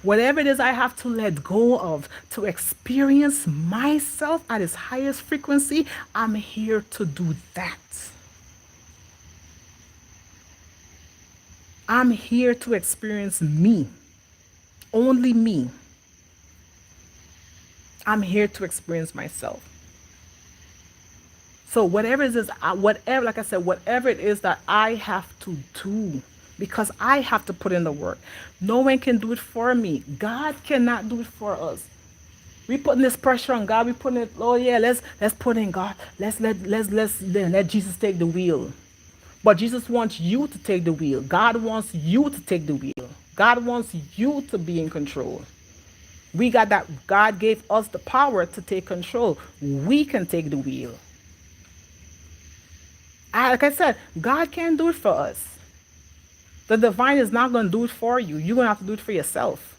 whatever it is I have to let go of to experience myself at its highest frequency, I'm here to do that. I'm here to experience me. Only me. I'm here to experience myself. So whatever it is, whatever, like I said, whatever it is that I have to do, because I have to put in the work. No one can do it for me. God cannot do it for us. We putting this pressure on God. We putting it. Oh yeah, let's put in God. Let's let Jesus take the wheel. But Jesus wants you to take the wheel. God wants you to take the wheel. God wants you to be in control. We got that. God gave us the power to take control. We can take the wheel. Like I said, God can't do it for us. The divine is not going to do it for you. You're going to have to do it for yourself.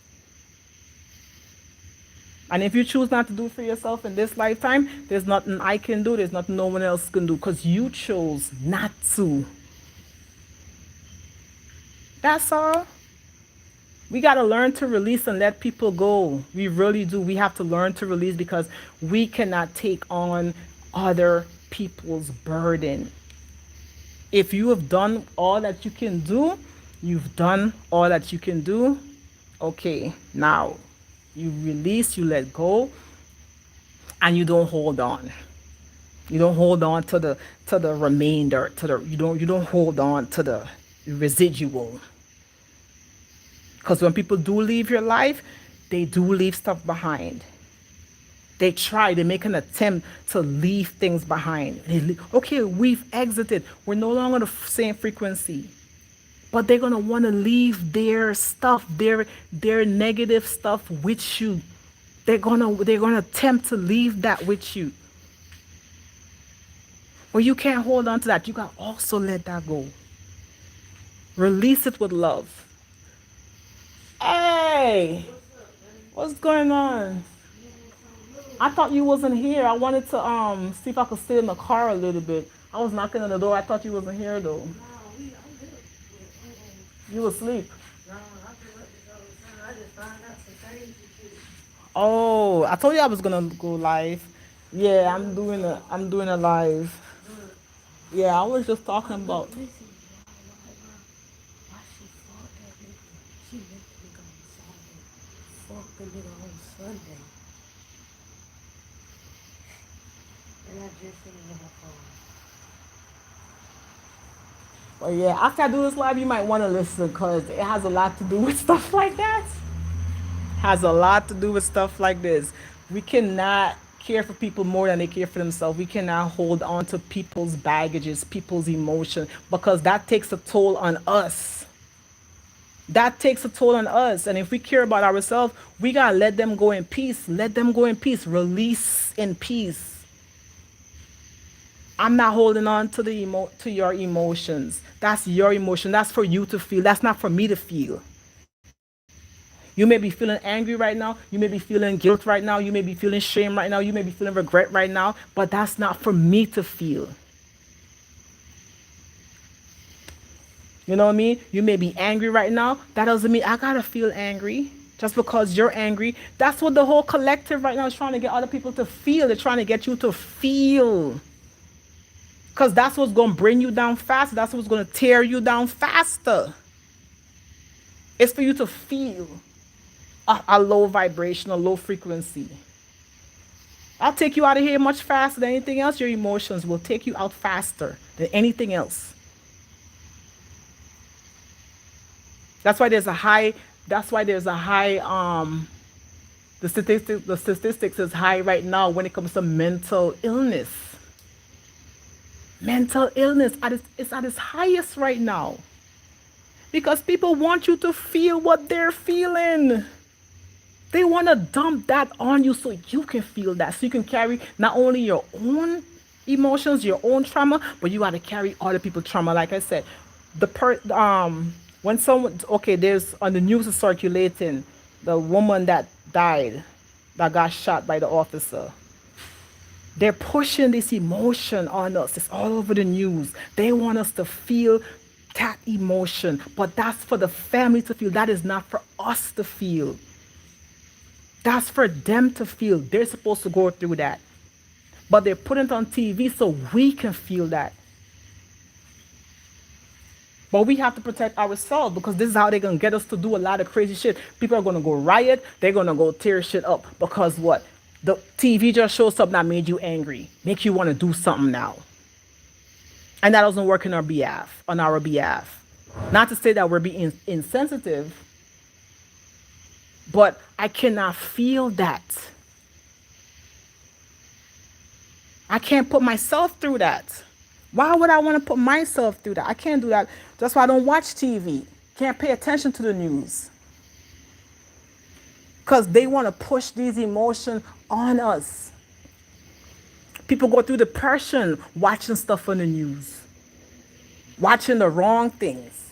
And if you choose not to do it for yourself in this lifetime, there's nothing I can do. There's nothing no one else can do because you chose not to. That's all. We got to learn to release and let people go. We really do. We have to learn to release because we cannot take on other people's burden. If you have done all that you can do, you've done all that you can do. Okay, now you release, you let go, and you don't hold on. You don't hold on to the remainder, you don't hold on to the residual. Because when people do leave your life, they do leave stuff behind. They make an attempt to leave things behind. Okay, we've exited. We're no longer the same frequency. But they're going to want to leave their stuff, their negative stuff with you. They're going to attempt to leave that with you. Well, you can't hold on to that. You got to also let that go. Release it with love. Hey, what's going on? I thought you wasn't here. I wanted to see if I could sit in the car a little bit. I was knocking on the door. I thought you wasn't here though. You was asleep. Oh, I told you I was gonna go live. Yeah, I'm doing a live. Yeah, I was just talking about. But yeah, after I do this live, you might want to listen because it has a lot to do with stuff like that. Has a lot to do with stuff like this. We cannot care for people more than they care for themselves. We cannot hold on to people's baggages, people's emotion, because that takes a toll on us. That takes a toll on us. And if we care about ourselves, we got to let them go in peace. Let them go in peace. Release in peace. I'm not holding on to to your emotions. That's your emotion. That's for you to feel. That's not for me to feel. You may be feeling angry right now. You may be feeling guilt right now. You may be feeling shame right now. You may be feeling regret right now. But that's not for me to feel. You know what I mean? You may be angry right now. That doesn't mean I gotta feel angry just because you're angry. That's what the whole collective right now is trying to get other people to feel. They're trying to get you to feel. Because that's what's going to bring you down faster. That's what's going to tear you down faster. It's for you to feel a low vibration, a low frequency. I'll take you out of here much faster than anything else. Your emotions will take you out faster than anything else. That's why there's a high, that's why there's a high, the statistics is high right now when it comes to mental illness. Mental illness is at its highest right now. Because people want you to feel what they're feeling. They want to dump that on you so you can feel that. So you can carry not only your own emotions, your own trauma, but you got to carry other people's trauma. Like I said, when someone, okay, there's on the news is circulating the woman that died, that got shot by the officer. They're pushing this emotion on us. It's all over the news. They want us to feel that emotion, but that's for the family to feel. That is not for us to feel. That's for them to feel. They're supposed to go through that. But they're putting it on TV so we can feel that. But we have to protect ourselves because this is how they're going to get us to do a lot of crazy shit. People are going to go riot. They're going to go tear shit up because what? The TV just shows something that made you angry, make you want to do something now. And that doesn't work on our behalf. Not to say that we're being insensitive, but I cannot feel that. I can't put myself through that. Why would I want to put myself through that? I can't do that. That's why I don't watch TV. Can't pay attention to the news. Because they want to push these emotions on us. People go through depression watching stuff on the news. Watching the wrong things.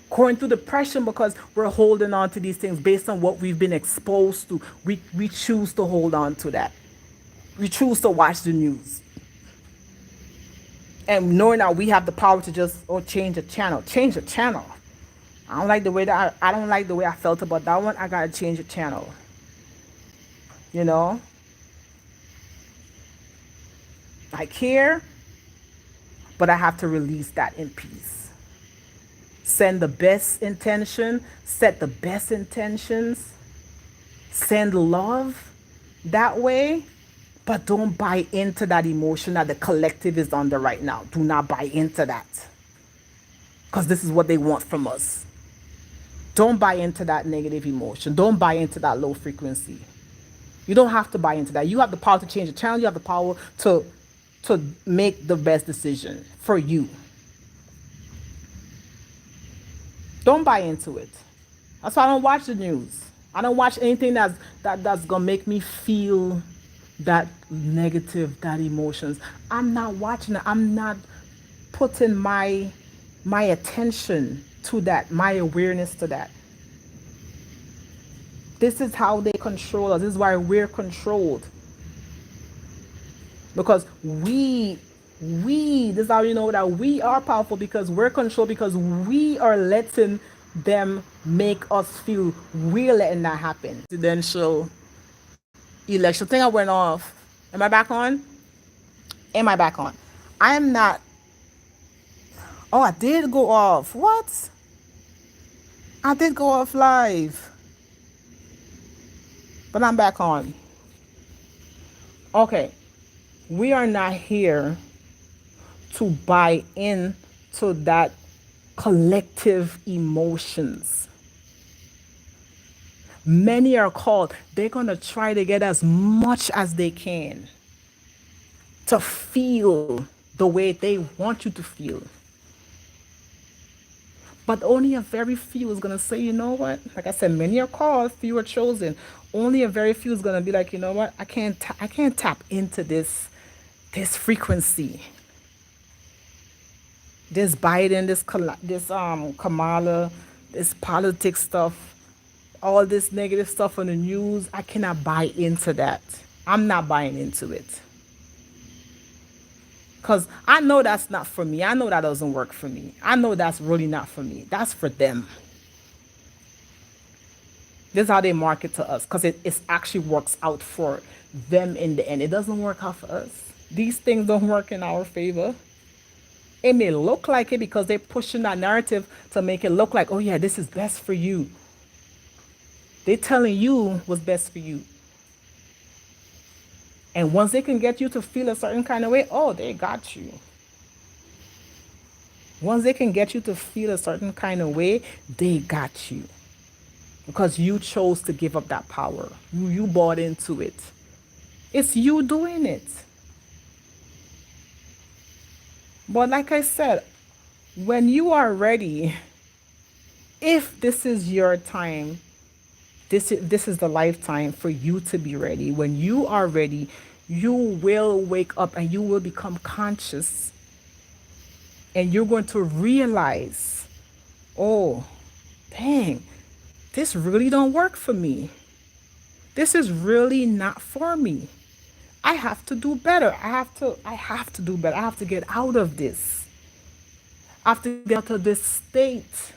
Going through depression because we're holding on to these things based on what we've been exposed to. We choose to hold on to that. We choose to watch the news. And knowing that we have the power to just change the channel. Change the channel. I don't like the way that I don't like the way I felt about that one. I gotta change the channel. You know? I care, but I have to release that in peace. Send the best intention, set the best intentions, send love that way, but don't buy into that emotion that the collective is under right now. Do not buy into that. Because this is what they want from us. Don't buy into that negative emotion. Don't buy into that low frequency. You don't have to buy into that. You have the power to change the channel. You have the power to make the best decision for you. Don't buy into it. That's why I don't watch the news. I don't watch anything that's gonna make me feel that negative, that emotions. I'm not watching it. I'm not putting my attention to that, my awareness to that. This is how they control us. This is why we're controlled. Because this is how you know that we are powerful, because we're controlled, because we are letting them make us feel we're letting that happen. Presidential election thing, I went off. Am I back on? Am I back on? I am not. Oh, I did go off. What? I did go off live. But I'm back on. Okay. We are not here to buy into that collective emotions. Many are called. They're going to try to get as much as they can to feel the way they want you to feel. But only a very few is going to say, you know what? Like I said, many are called, few are chosen. Only a very few is going to be like, you know what? I can't tap into this this frequency, this Biden, this Kamala, this politics stuff, all this negative stuff on the news, I cannot buy into that. I'm not buying into it. Because I know that's not for me. I know that doesn't work for me. I know that's really not for me. That's for them. This is how they market to us because it actually works out for them in the end. It doesn't work out for us. These things don't work in our favor. It may look like it because they're pushing that narrative to make it look like, oh yeah, this is best for you. They're telling you what's best for you. And once they can get you to feel a certain kind of way, oh, they got you. Once they can get you to feel a certain kind of way, they got you. Because you chose to give up that power. You bought into it. It's you doing it. But like I said, when you are ready, if this is your time, this is the lifetime for you to be ready. When you are ready, you will wake up and you will become conscious. And you're going to realize, oh, dang, this really don't work for me. This is really not for me. I have to do better. I have to do better. I have to get out of this. I have to get out of this state.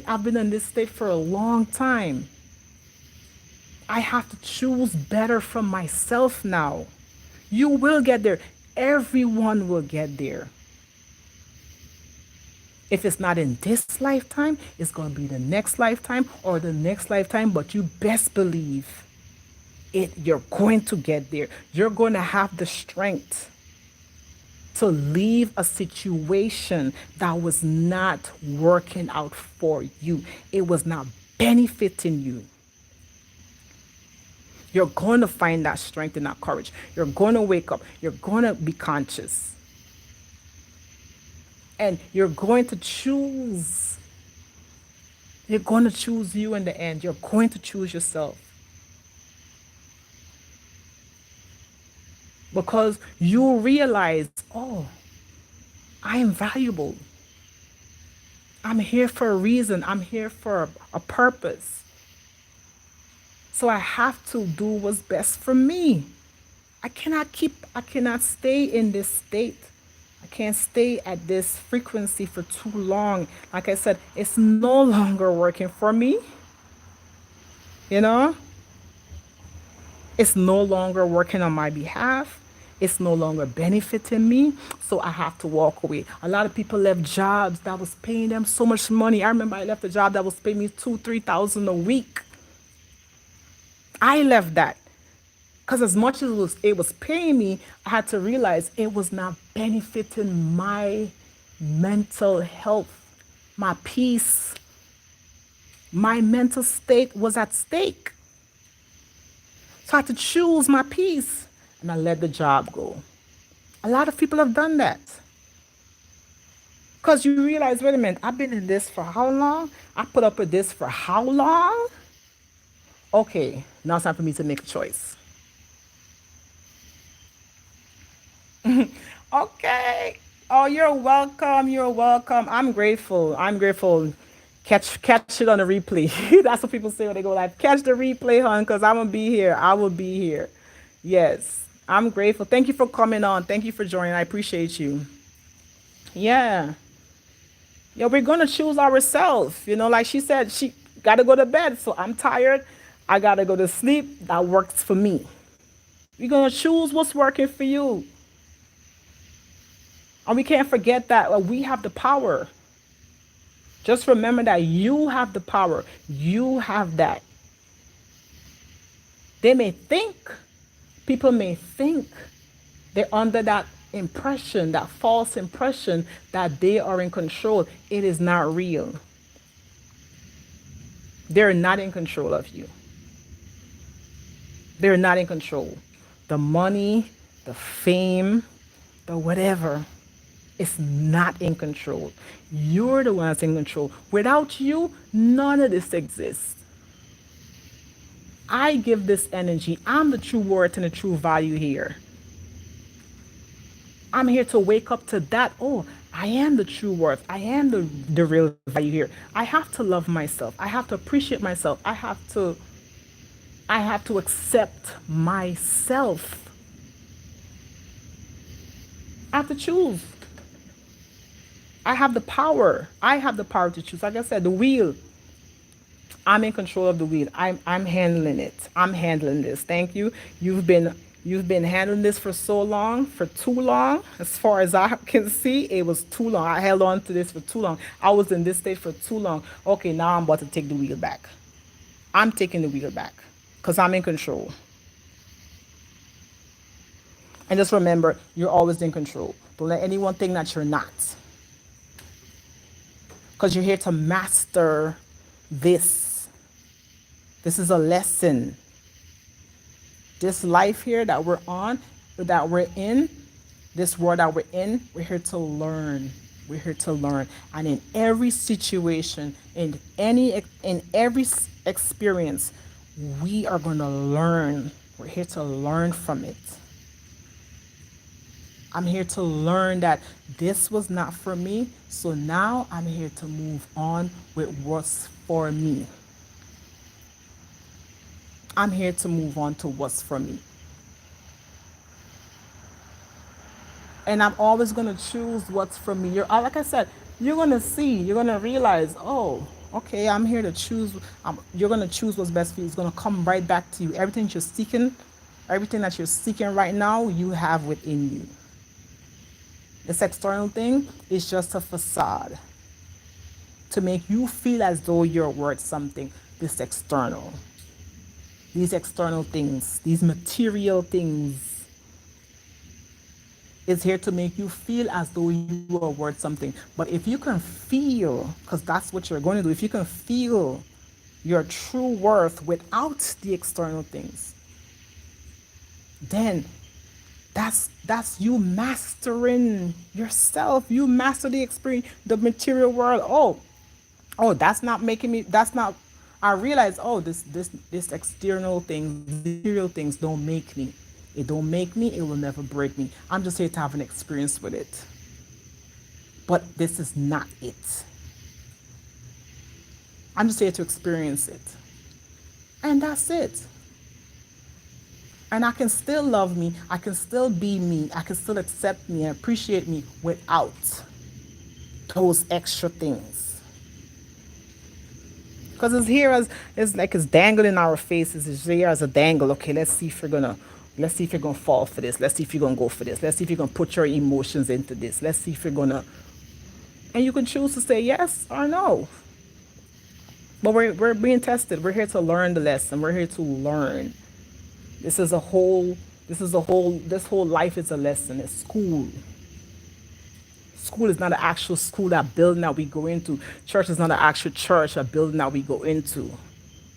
I've been in this state for a long time. I have to choose better from myself now. You will get there. Everyone will get there. If it's not in this lifetime, it's going to be the next lifetime or the next lifetime, but you best believe it, you're going to get there. You're going to have the strength to leave a situation that was not working out for you. It was not benefiting you. You're going to find that strength and that courage. You're going to wake up. You're going to be conscious. And you're going to choose. You're going to choose you in the end. You're going to choose yourself. Because you realize, oh, I am valuable. I'm here for a reason. I'm here for a purpose. So I have to do what's best for me. I cannot stay in this state. I can't stay at this frequency for too long. Like I said, it's no longer working for me. You know? It's no longer working on my behalf. It's no longer benefiting me. So I have to walk away. A lot of people left jobs that was paying them so much money. I remember I left a job that was paying me $2,000-3,000 a week. I left that. Because as much as it was paying me, I had to realize it was not benefiting my mental health, my peace. My mental state was at stake. So I had to choose my peace. And I let the job go. A lot of people have done that. Because you realize, wait a minute, I've been in this for how long? I put up with this for how long? Okay, now it's time for me to make a choice. Okay. Oh, you're welcome. You're welcome. I'm grateful. I'm grateful. Catch it on the replay. That's what people say when they go live. Catch the replay, hon, because I'm gonna be here. I will be here. Yes. I'm grateful. Thank you for coming on. Thank you for joining. I appreciate you. Yeah. Yeah, we're gonna choose ourselves. You know, like she said, she gotta go to bed. So I'm tired. I gotta go to sleep. That works for me. We're gonna choose what's working for you. And we can't forget that we have the power. Just remember that you have the power. You have that. They may think, people may think they're under that impression, that false impression that they are in control. It is not real. They're not in control of you. They're not in control. The money, the fame, the whatever, is not in control. You're the one that's in control. Without you, none of this exists. I give this energy. I'm the true worth and the true value here. I'm here to wake up to that. Oh, I am the true worth. I am the real value here. I have to love myself. I have to appreciate myself. I have to accept myself. I have to choose. I have the power. I have the power to choose. Like I said, the wheel. I'm in control of the wheel. I'm handling it. I'm handling this. Thank you. You've been handling this for so long, for too long. As far as I can see, it was too long. I held on to this for too long. I was in this state for too long. Okay, now I'm about to take the wheel back. I'm taking the wheel back because I'm in control. And just remember, you're always in control. Don't let anyone think that you're not. Because you're here to master this. This is a lesson. This life here that we're on, that we're in, this world that we're in, we're here to learn. We're here to learn. And in every situation, in every experience, we are going to learn. We're here to learn from it. I'm here to learn that this was not for me. So now I'm here to move on with what's for me. I'm here to move on to what's for me. And I'm always going to choose what's for me. Like I said, you're going to see, you're going to realize, oh, okay, I'm here to choose. You're going to choose what's best for you. It's going to come right back to you. Everything that you're seeking right now, you have within you. This external thing is just a facade to make you feel as though you're worth something. These external things, these material things, is here to make you feel as though you are worth something. But if you can feel, because that's what you're going to do, if you can feel your true worth without the external things, then that's you mastering yourself. You master the experience, the material world. Oh, that's not making me. That's not. I realize. Oh, this external things, material things don't make me. It don't make me. It will never break me. I'm just here to have an experience with it. But this is not it. I'm just here to experience it, and that's it. And I can still love me. I can still be me. I can still accept me and appreciate me without those extra things. Because it's dangling in our faces. It's here as a dangle. Okay, let's see if you're gonna fall for this. Let's see if you're gonna go for this. Let's see if you're gonna put your emotions into this. Let's see if you're gonna, and you can choose to say yes or no. But we're being tested. We're here to learn the lesson. We're here to learn. This whole life is a lesson. It's school. School is not an actual school, that building that we go into. Church is not an actual church, a building that we go into.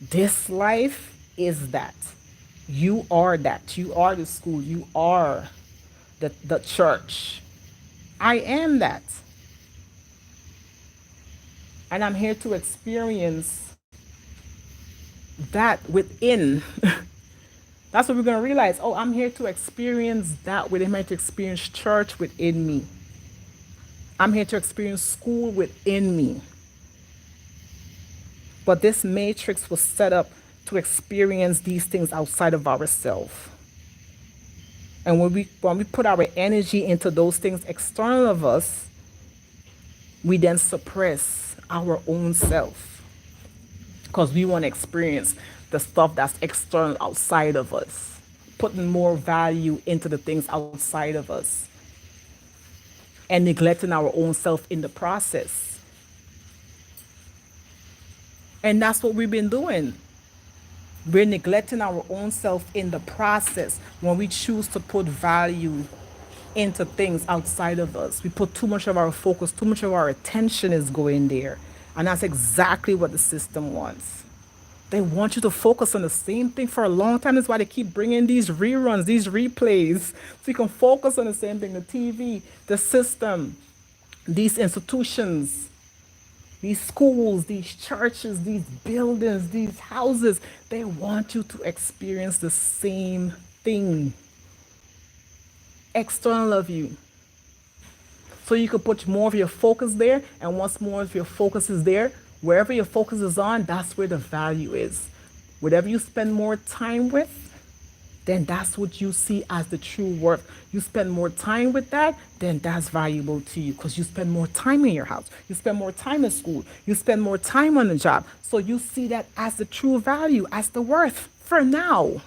This life is that. You are that. You are the school. You are the church. I am that. And I'm here to experience that within. That's what we're going to realize. Oh, I'm here to experience that within me, to experience church within me. I'm here to experience school within me. But this matrix was set up to experience these things outside of ourselves. And when we put our energy into those things external of us, we then suppress our own self. Because we want to experience the stuff that's external outside of us, putting more value into the things outside of us, and neglecting our own self in the process. And that's what we've been doing. We're neglecting our own self in the process when we choose to put value into things outside of us. We put too much of our focus, too much of our attention is going there. And that's exactly what the system wants. They want you to focus on the same thing for a long time. That's why they keep bringing these reruns, these replays, so you can focus on the same thing. The TV, the system, these institutions, these schools, these churches, these buildings, these houses, they want you to experience the same thing external of you. So you could put more of your focus there, and once more of your focus is there, wherever your focus is on, that's where the value is. Whatever you spend more time with, then that's what you see as the true worth. You spend more time with that, then that's valuable to you because you spend more time in your house. You spend more time in school. You spend more time on the job. So you see that as the true value, as the worth for now.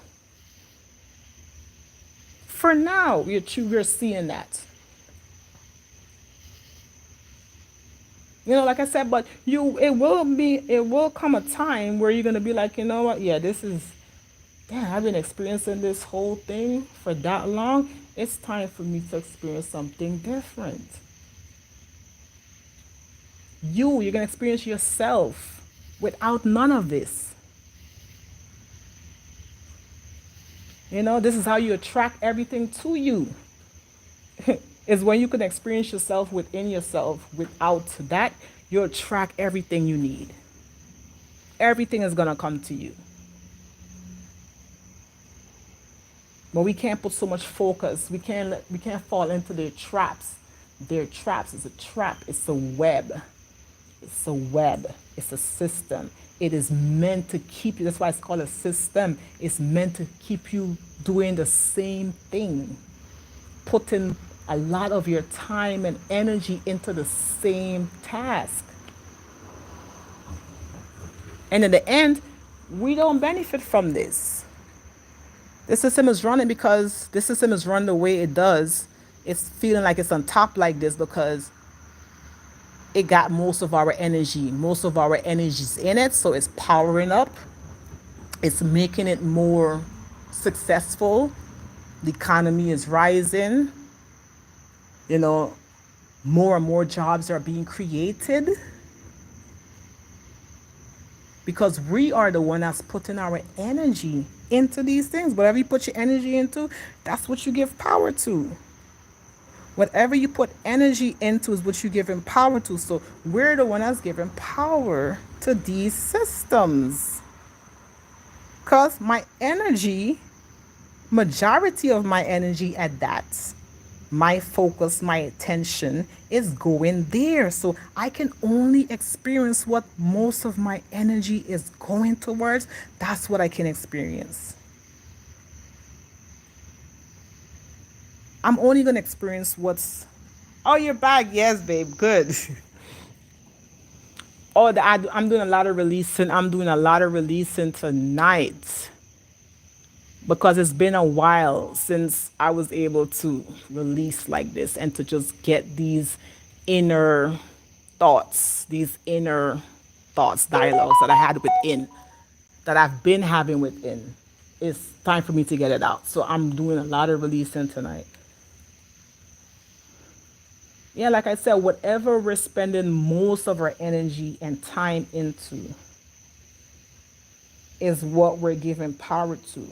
For now, you're seeing that. Like I said, but it will come a time where you're gonna be like, you know what, yeah, this is, damn, I've been experiencing this whole thing for that long. It's time for me to experience something different. You're gonna experience yourself without none of this. This is how you attract everything to you. Is when you can experience yourself within yourself. Without that, you attract everything you need. Everything is gonna come to you. But we can't put so much focus. We can't fall into their traps. Their traps is a trap. It's a web. It's a web. It's a system. It is meant to keep you. That's why it's called a system. It's meant to keep you doing the same thing. Putting a lot of your time and energy into the same task. And in the end, we don't benefit from this. This system is running because this system is run the way it does. It's feeling like it's on top like this because it got most of our energy. Most of our energy's in it, so it's powering up. It's making it more successful. The economy is rising. More and more jobs are being created because we are the one that's putting our energy into these things. Whatever you put your energy into, that's what you give power to. Whatever you put energy into is what you give power to. So we're the one that's giving power to these systems. Because my energy, majority of my energy at that, my focus, my attention is going there. So I can only experience what most of my energy is going towards. That's what I can experience. I'm only going to experience what's... Oh, you're back. Yes, babe. Good. I'm doing a lot of releasing. I'm doing a lot of releasing tonight. Because it's been a while since I was able to release like this and to just get these inner dialogues that I had within, that I've been having within. It's time for me to get it out. So I'm doing a lot of releasing tonight. Yeah, like I said, whatever we're spending most of our energy and time into is what we're giving power to.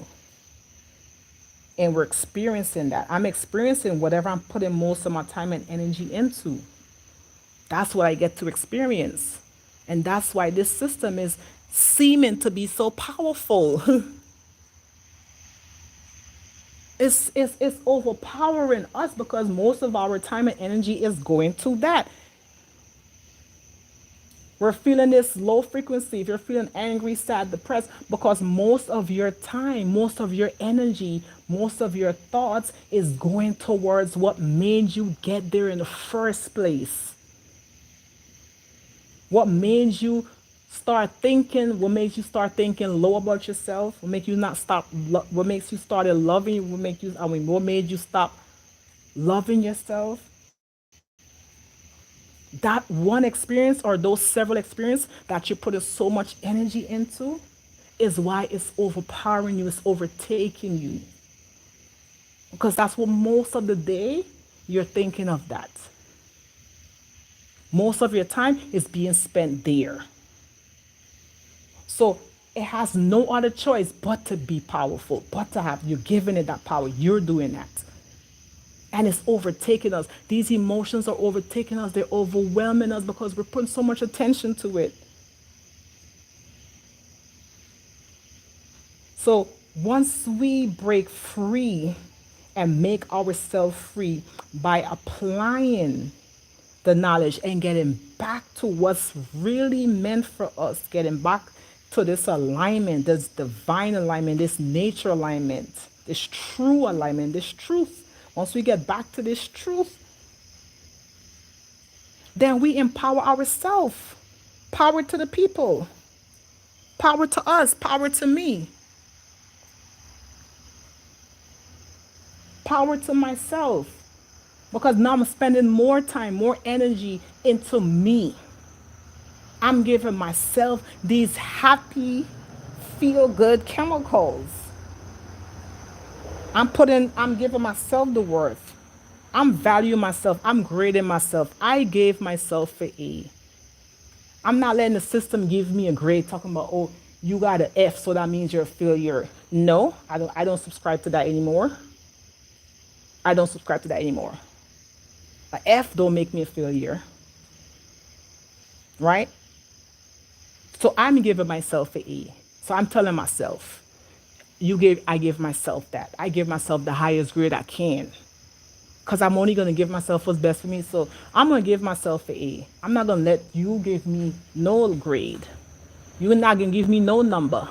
And we're experiencing that. I'm experiencing whatever I'm putting most of my time and energy into. That's what I get to experience. And that's why this system is seeming to be so powerful. It's overpowering us because most of our time and energy is going to that. We're feeling this low frequency. If you're feeling angry, sad, depressed, because most of your time, most of your energy, most of your thoughts is going towards what made you get there in the first place. What made you start thinking, what makes you start thinking low about yourself, what makes you not stop, what makes you started loving you, what made you stop loving yourself. That one experience or those several experiences that you put so much energy into is why it's overpowering you, it's overtaking you. Because that's what most of the day you're thinking of that. Most of your time is being spent there. So it has no other choice but to be powerful, but to have, you're giving it that power, you're doing that. And it's overtaking us. These emotions are overtaking us. They're overwhelming us because we're putting so much attention to it. So once we break free and make ourselves free by applying the knowledge and getting back to what's really meant for us, getting back to this alignment, this divine alignment, this nature alignment, this true alignment, this truth. Once we get back to this truth, then we empower ourselves. Power to the people, power to us, power to me, power to myself. Because now I'm spending more time, more energy into me. I'm giving myself these happy, feel good chemicals. I'm giving myself the worth. I'm valuing myself. I'm grading myself. I gave myself an A. I'm not letting the system give me a grade talking about, oh, you got an F, so that means you're a failure. No, I don't subscribe to that anymore. I don't subscribe to that anymore. An F don't make me a failure. Right? So I'm giving myself an A. So I'm telling myself, I give myself that. I give myself the highest grade I can. Because I'm only going to give myself what's best for me. So I'm going to give myself an A. I'm not going to let you give me no grade. You're not going to give me no number.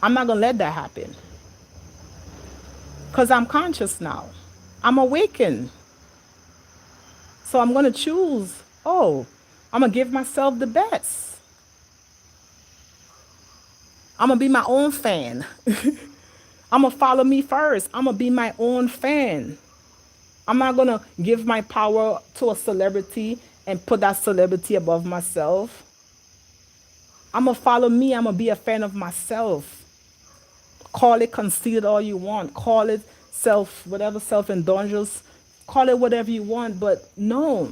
I'm not going to let that happen. Because I'm conscious now. I'm awakened. So I'm going to choose, I'm going to give myself the best. I'm going to be my own fan. I'm going to follow me first. I'm going to be my own fan. I'm not going to give my power to a celebrity and put that celebrity above myself. I'm going to follow me. I'm going to be a fan of myself. Call it conceit all you want. Call it self-indulgence. Call it whatever you want. But no,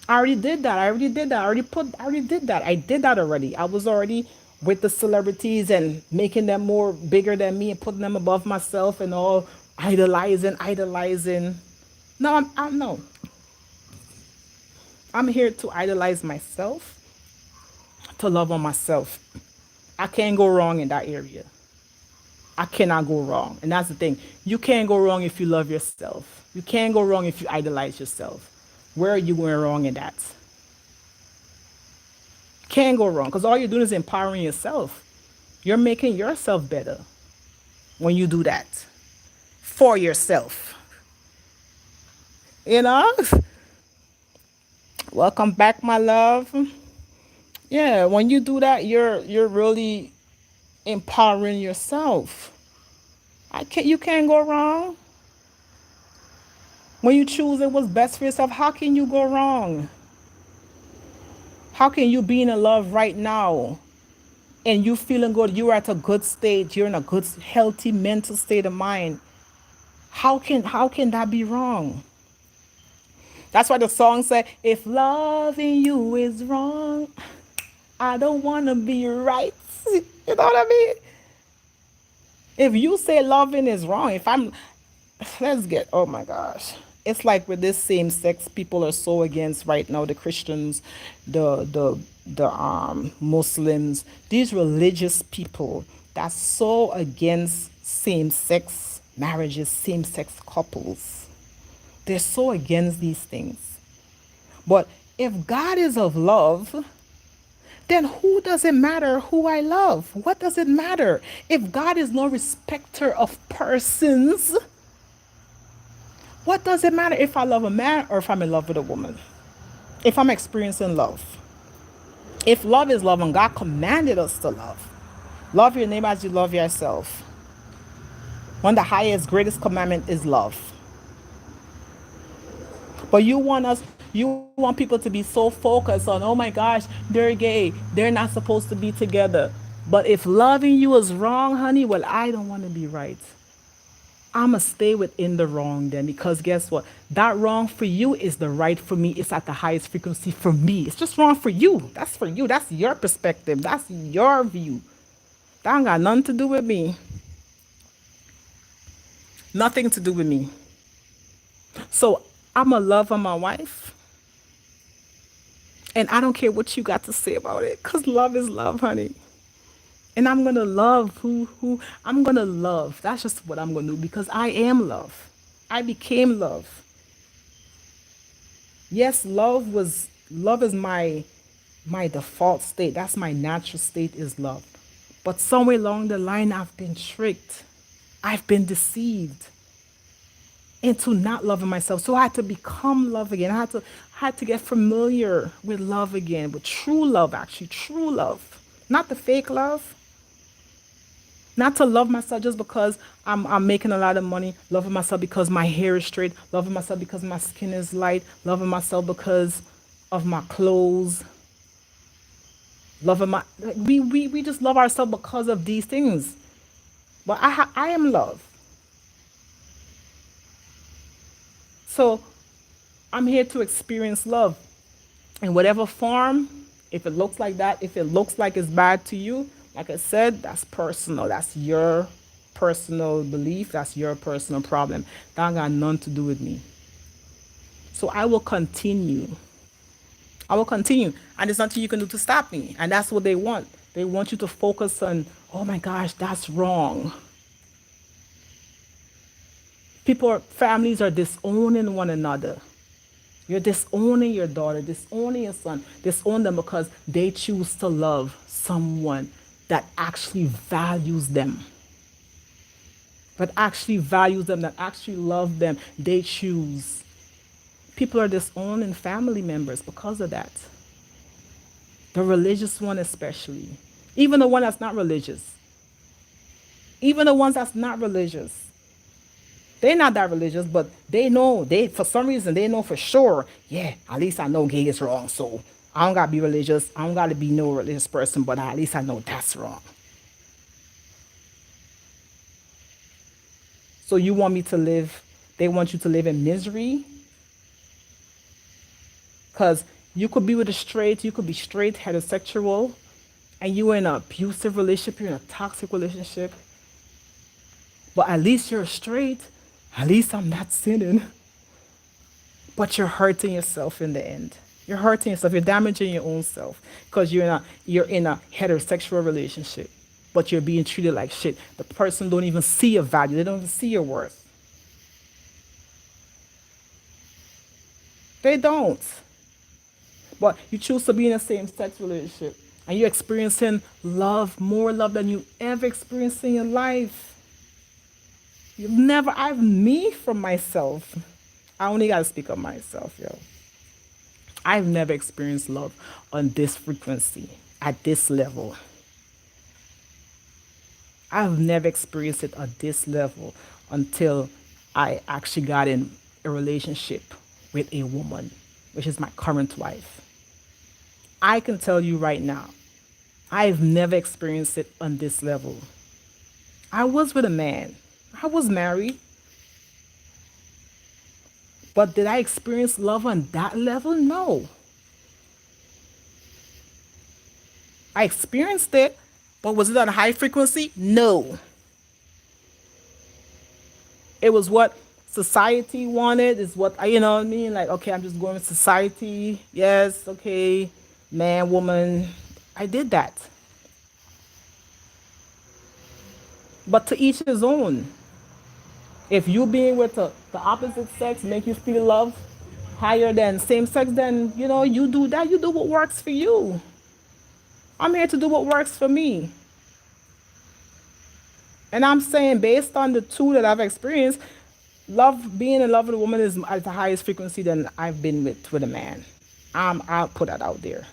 I already did that. I already did that. I did that already. I was already with the celebrities and making them more bigger than me and putting them above myself and all idolizing. No, no. I'm here to idolize myself, to love on myself. I can't go wrong in that area. I cannot go wrong. And that's the thing. You can't go wrong if you love yourself. You can't go wrong if you idolize yourself. Where are you going wrong in that? Can't go wrong because all you're doing is empowering yourself. You're making yourself better when you do that for yourself. You know? Welcome back, my love. Yeah, when you do that, you're really empowering yourself. You can't go wrong. When you choose what's best for yourself, how can you go wrong? How can you be in love right now and you feeling good? You're at a good state. You're in a good, healthy mental state of mind. How can that be wrong? That's why the song said, if loving you is wrong, I don't want to be right. You know what I mean? If you say loving is wrong, oh my gosh. It's like with this same sex, people are so against right now, the Christians, the Muslims, these religious people that's so against same sex marriages, same sex couples. They're so against these things. But if God is of love, then who does it matter who I love? What does it matter? If God is no respecter of persons, what does it matter if I love a man or if I'm in love with a woman? If I'm experiencing love. If love is love and God commanded us to love. Love your neighbor as you love yourself. One of the highest, greatest commandment is love. But you want people to be so focused on, oh my gosh, they're gay. They're not supposed to be together. But if loving you is wrong, honey, well, I don't want to be right. I'm going to stay within the wrong then, because guess what? That wrong for you is the right for me. It's at the highest frequency for me. It's just wrong for you. That's for you. That's your perspective. That's your view. That ain't got nothing to do with me. Nothing to do with me. So I'm a love on my wife. And I don't care what you got to say about it, because love is love, honey. And I'm going to love who I'm going to love. That's just what I'm going to do, because I am love. I became love. Yes, love is my default state. That's my natural state is love. But somewhere along the line I've been tricked. I've been deceived into not loving myself. So I had to become love again. I had to get familiar with love again, with true love, actually, true love. Not the fake love. Not to love myself just because I'm making a lot of money, loving myself because my hair is straight, loving myself because my skin is light, loving myself because of my clothes, loving my like, we just love ourselves because of these things. But I am love. So I'm here to experience love in whatever form. If it looks like that, if it looks like it's bad to you, like I said, that's personal. That's your personal belief. That's your personal problem. That got nothing to do with me. So I will continue. I will continue. And there's nothing you can do to stop me. And that's what they want. They want you to focus on, oh my gosh, that's wrong. Families are disowning one another. You're disowning your daughter, disowning your son, disown them because they choose to love someone that actually values them, that actually love them. They choose. People are disowning family members because of that. The religious one, especially. Even the one that's not religious. Even the ones that's not religious. They're not that religious, but they know, for some reason, they know for sure, yeah, at least I know gay is wrong. So I don't got to be religious. I don't got to be no religious person, but at least I know that's wrong. So you want me to live, they want you to live in misery? Because you could be with a straight, you could be straight, heterosexual, and you're in an abusive relationship, you're in a toxic relationship, but at least you're straight. At least I'm not sinning. But you're hurting yourself in the end. You're hurting yourself. You're damaging your own self because you're in a heterosexual relationship, but you're being treated like shit. The person don't even see your value. They don't even see your worth. They don't. But you choose to be in a same-sex relationship, and you're experiencing love, more love than you ever experienced in your life. You've never. I've me from myself. I only gotta speak of myself, yo. I've never experienced love on this frequency, at this level. I've never experienced it at this level until I actually got in a relationship with a woman, which is my current wife. I can tell you right now, I've never experienced it on this level. I was with a man, I was married, but did I experience love on that level? No. I experienced it, but was it on a high frequency? No. It was what society wanted, is what, you know what I mean? Like, okay, I'm just going with society. Yes, okay, man, woman. I did that. But to each his own. If you being with the opposite sex make you feel love higher than same sex, then, you do that. You do what works for you. I'm here to do what works for me. And I'm saying, based on the two that I've experienced, being in love with a woman is at the highest frequency than I've been with a man. I'll put that out there.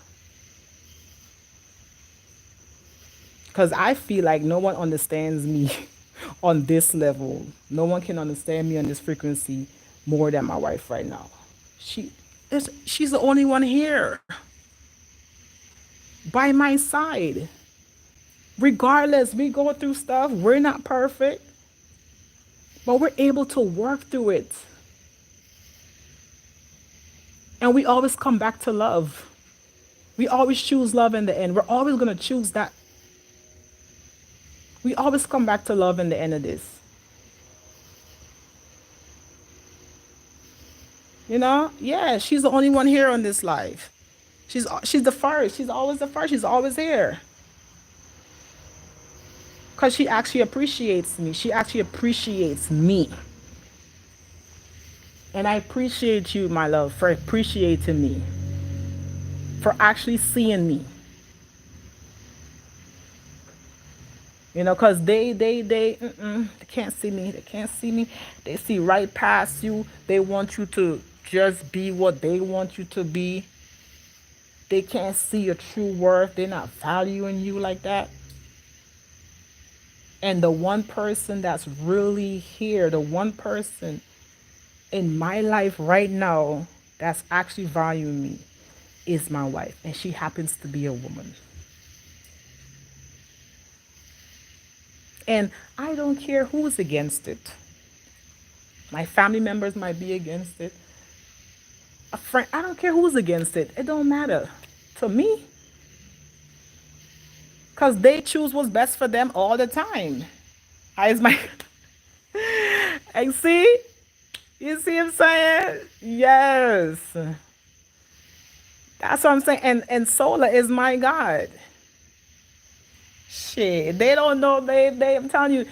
Because I feel like no one understands me on this level. No one can understand me on this frequency more than my wife right now. She's the only one here by my side. Regardless, we go through stuff. We're not perfect, but we're able to work through it. And we always come back to love. We always choose love in the end. We're always going to choose that. We always come back to love in the end of this. Yeah, she's the only one here on this life. She's the first. She's always the first. She's always here. Because she actually appreciates me. She actually appreciates me. And I appreciate you, my love, for appreciating me, for actually seeing me. You know, because they can't see me. They can't see me. They see right past you. They want you to just be what they want you to be. They can't see your true worth. They're not valuing you like that. And the one person that's really here, the one person in my life right now that's actually valuing me is my wife. And she happens to be a woman. And I don't care who's against it. My family members might be against it. A friend, I don't care who's against it. It don't matter to me. Because they choose what's best for them all the time. I is my I see? You see what I'm saying? Yes. That's what I'm saying. And Solar is my God. Shit. They don't know they I'm telling you,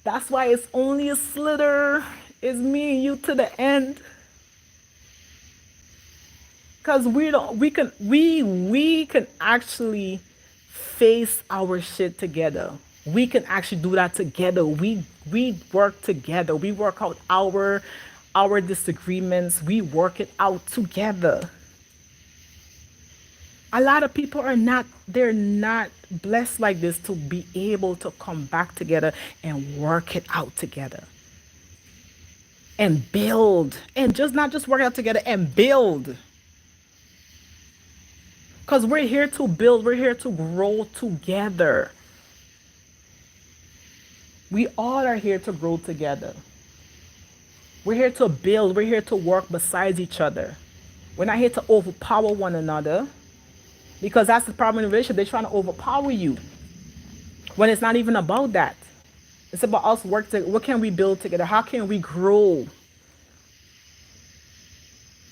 that's why it's only a slither. It's me and you to the end. Cause we don't we can actually face our shit together. We can actually do that together. We work together. We work out our disagreements. We work it out together. A lot of people are not they're not blessed like this to be able to come back together and work it out together and build and just not just work out together and build. Because we're here to build, we're here to grow together. We all are here to grow together. We're here to build, we're here to work beside each other. We're not here to overpower one another because that's the problem in a relationship. They're trying to overpower you when it's not even about that. It's about us work together. What can we build together? How can we grow?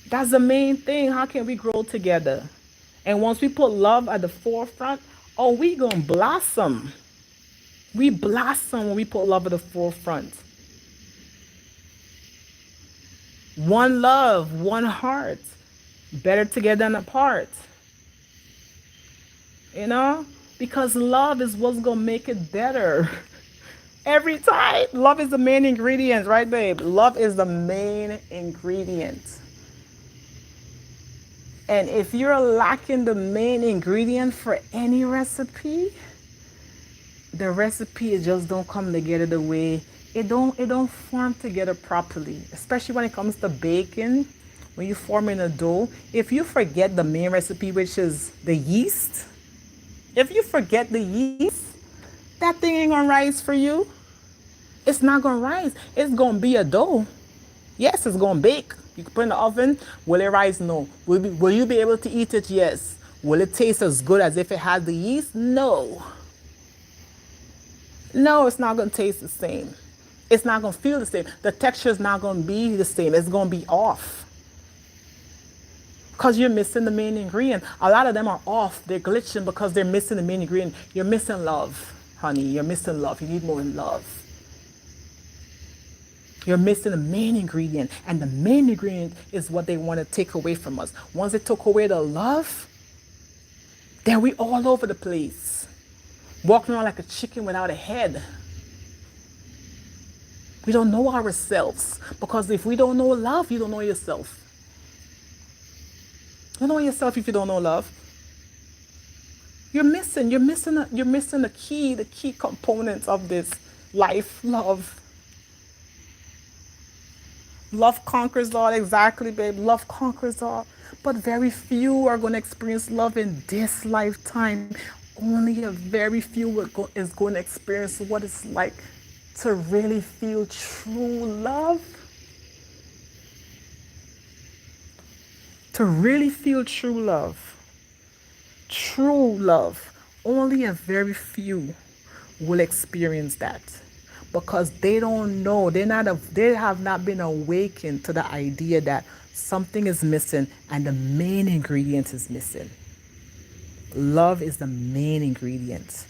That's the main thing. How can we grow together? And once we put love at the forefront, oh, we gonna blossom. We blossom when we put love at the forefront. One love, one heart. Better together than apart. You know? Because love is what's gonna make it better. Every time. Love is the main ingredient, right, babe? Love is the main ingredient. And if you're lacking the main ingredient for any recipe, the recipe just don't come together the way it don't form together properly. Especially when it comes to baking, when you form in a dough. If you forget the main recipe, which is the yeast, if you forget the yeast, that thing ain't gonna rise for you. It's not gonna rise. It's gonna be a dough. Yes, it's gonna bake. You can put it in the oven. Will it rise? No. Will you be able to eat it? Yes. Will it taste as good as if it had the yeast? No. No, it's not gonna taste the same. It's not gonna feel the same. The texture is not gonna be the same. It's gonna be off. Because you're missing the main ingredient. A lot of them are off. They're glitching because they're missing the main ingredient. You're missing love, honey. You're missing love. You need more love. You're missing the main ingredient. And the main ingredient is what they want to take away from us. Once they took away the love, then we all over the place. Walking around like a chicken without a head. We don't know ourselves. Because if we don't know love, you don't know yourself. You don't know yourself if you don't know love. You're missing the key components of this life, love. Love conquers all, exactly, babe. Love conquers all. But very few are going to experience love in this lifetime. Only a very few is going to experience what it's like to really feel true love. To really feel true love. True love. Only a very few will experience that. Because they don't know, they have not been awakened to the idea that something is missing and the main ingredient is missing. Love is the main ingredient.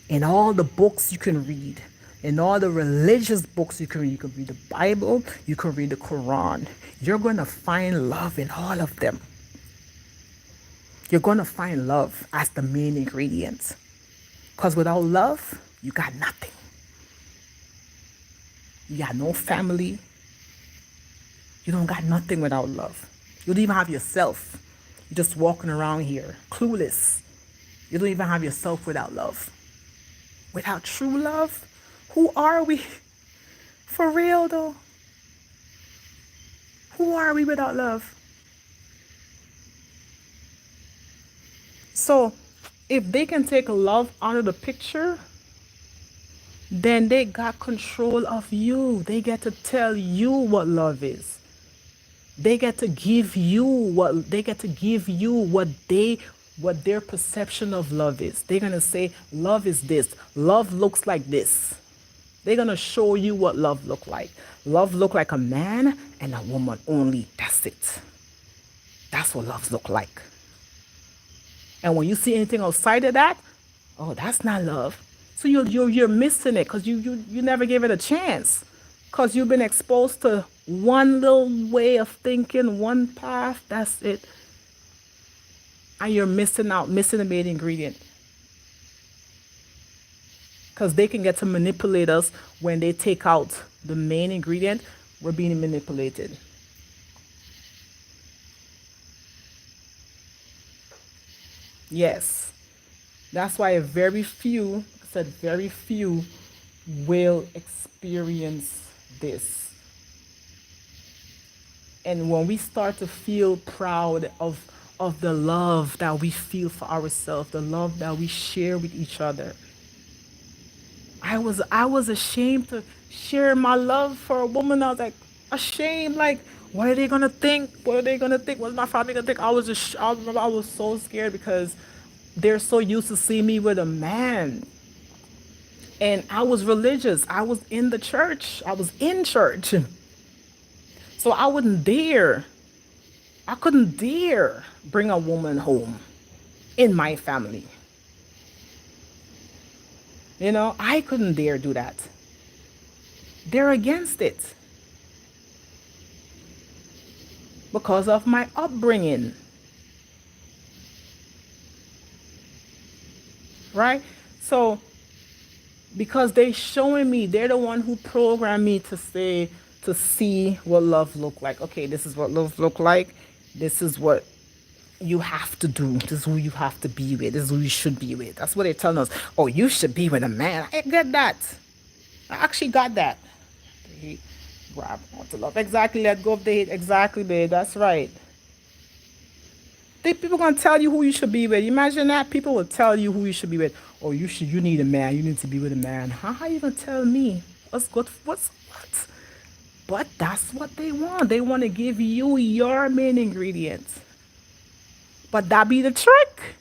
In all the books you can read, In all the religious books you can read the Bible, you can read the Quran. You're going to find love in all of them. You're going to find love as the main ingredient. Because without love, you got nothing. You got no family. You don't got nothing without love. You don't even have yourself. You're just walking around here, clueless. You don't even have yourself without love. Without true love, who are we? For real though. Who are we without love? So, if they can take love out of the picture, then they got control of you. They get to tell you what love is. They get to give you what what their perception of love is. They're gonna say love is this. Love looks like this. They're gonna show you what love look like. Love look like a man and a woman only. That's it. That's what love look like. And when you see anything outside of that, oh, that's not love. So you're missing it because you never gave it a chance. Because you've been exposed to one little way of thinking, one path, that's it. And you're missing out, missing the main ingredient. Because they can get to manipulate us when they take out the main ingredient, we're being manipulated. Yes. That's why very few, I said very few, will experience this. And when we start to feel proud of the love that we feel for ourselves, the love that we share with each other. I was ashamed to share my love for a woman. I was like ashamed, like what are they gonna think? What are they gonna think? What's my family gonna think? I remember I was so scared because they're so used to seeing me with a man. And I was religious. I was in the church. I was in church. So I wouldn't dare. I couldn't dare bring a woman home in my family. You know, I couldn't dare do that. They're against it because of my upbringing. Right? So, because they're showing me, they're the one who programmed me to say, to see what love look like. Okay, this is what love look like. This is what you have to do. This is who you have to be with. This is who you should be with. That's what they're telling us. Oh, you should be with a man. I get that. I actually got that. Hate, grab, want to love. Exactly. Let go of the hate. Exactly, babe. That's right. People gonna tell you who you should be with. Imagine that. People will tell you who you should be with. Oh, you need a man. You need to be with a man. How you gonna tell me? What? But that's what they want. They want to give you your main ingredients. But that be the trick.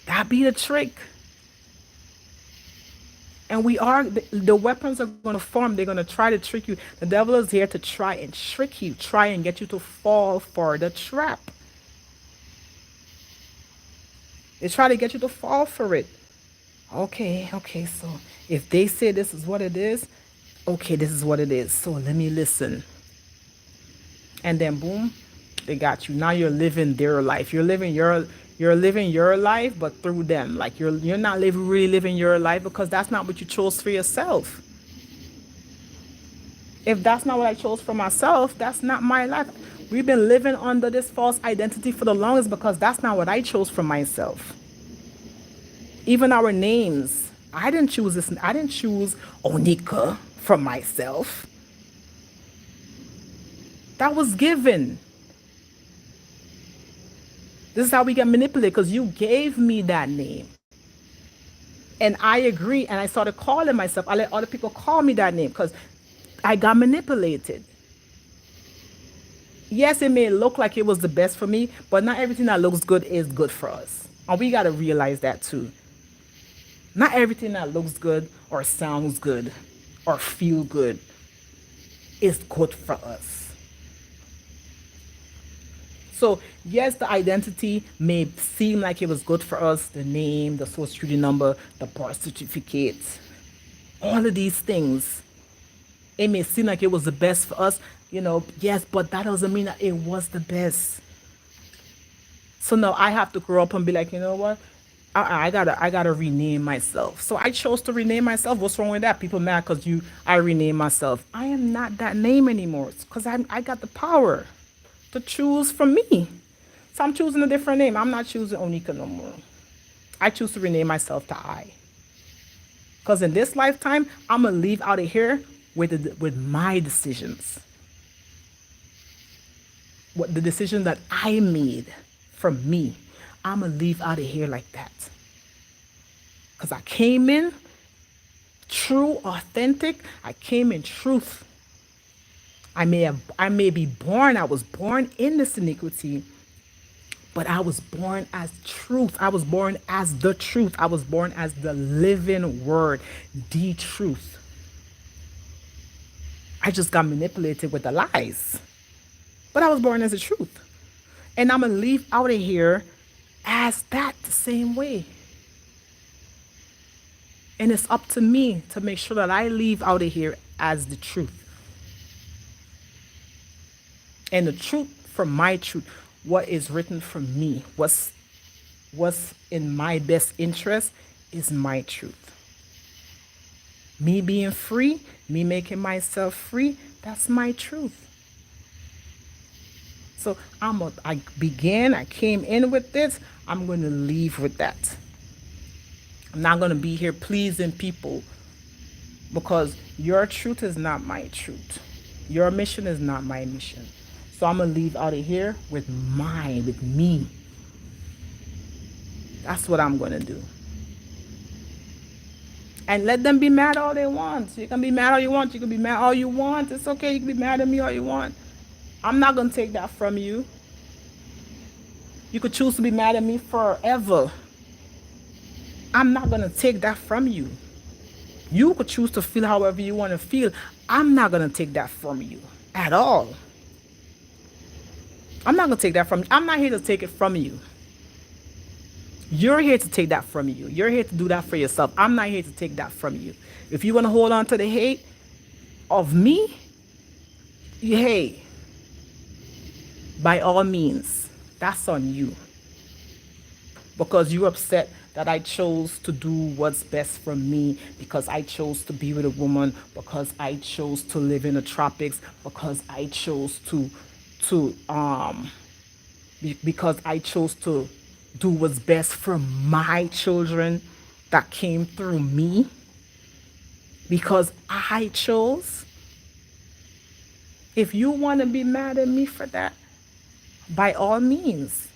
That be the trick. And the weapons are going to form. They're going to try to trick you. The devil is here to try and trick you, try and get you to fall for the trap. They try to get you to fall for it. Okay, so if they say this is what it is, okay, this is what it is. So let me listen. And then boom, they got you. Now you're living their life. You're living your life, but through them. Like you're not really living your life because that's not what you chose for yourself. If that's not what I chose for myself, that's not my life. We've been living under this false identity for the longest because that's not what I chose for myself. Even our names, I didn't choose this. I didn't choose Onika for myself. That was given. This is how we get manipulated because you gave me that name. And I agree. And I started calling myself. I let other people call me that name because I got manipulated. Yes, it may look like it was the best for me, but not everything that looks good is good for us. And we got to realize that too. Not everything that looks good or sounds good or feel good is good for us. So yes, the identity may seem like it was good for us, the name, the social security number, the birth certificate. All of these things. It may seem like it was the best for us, yes, but that doesn't mean that it was the best. So now I have to grow up and be like, you know what? I gotta rename myself. So I chose to rename myself. What's wrong with that? People mad because I rename myself. I am not that name anymore. Because I got the power to choose from me. So I'm choosing a different name. I'm not choosing Onika no more. I choose to rename myself to I. Because in this lifetime, I'm gonna leave out of here with my decisions. What the decision that I made from me. I'm gonna leave out of here like that. Because I came in true, authentic. I came in truth. I may be born, I was born in this iniquity, but I was born as truth. I was born as the truth. I was born as the living word, the truth. I just got manipulated with the lies. But I was born as the truth. And I'm going to leave out of here as that the same way. And it's up to me to make sure that I leave out of here as the truth. And the truth from my truth, what is written from me, what's in my best interest is my truth. Me being free, me making myself free, that's my truth. So I came in with this, I'm going to leave with that. I'm not going to be here pleasing people because your truth is not my truth. Your mission is not my mission. So I'm going to leave out of here with me. That's what I'm going to do. And let them be mad all they want. You can be mad all you want. You can be mad all you want. It's okay. You can be mad at me all you want. I'm not going to take that from you. You could choose to be mad at me forever. I'm not going to take that from you. You could choose to feel however you want to feel. I'm not going to take that from you at all. I'm not going to take that from you. I'm not here to take it from you. You're here to take that from you. You're here to do that for yourself. I'm not here to take that from you. If you want to hold on to the hate of me, hey, by all means, that's on you. Because you're upset that I chose to do what's best for me, because I chose to be with a woman, because I chose to live in the tropics, because I chose because I chose to do what's best for my children that came through me, because I chose. If you want to be mad at me for that, by all means.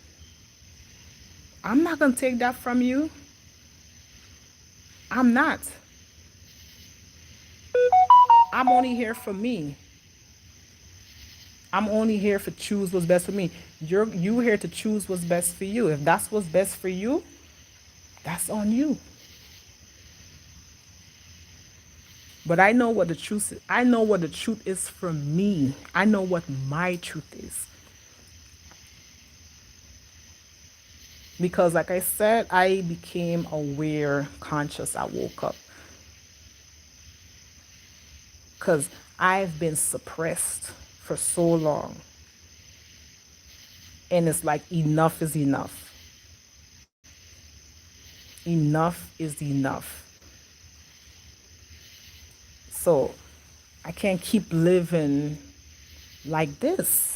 I'm not going to take that from you. I'm not. I'm only here for me. I'm only here to choose what's best for me. You here to choose what's best for you. If that's what's best for you, that's on you. But I know what the truth is. I know what the truth is for me. I know what my truth is. Because like I said, I became aware, conscious. I woke up. Because I've been suppressed for so long. And it's like enough is enough. Enough is enough. So I can't keep living like this.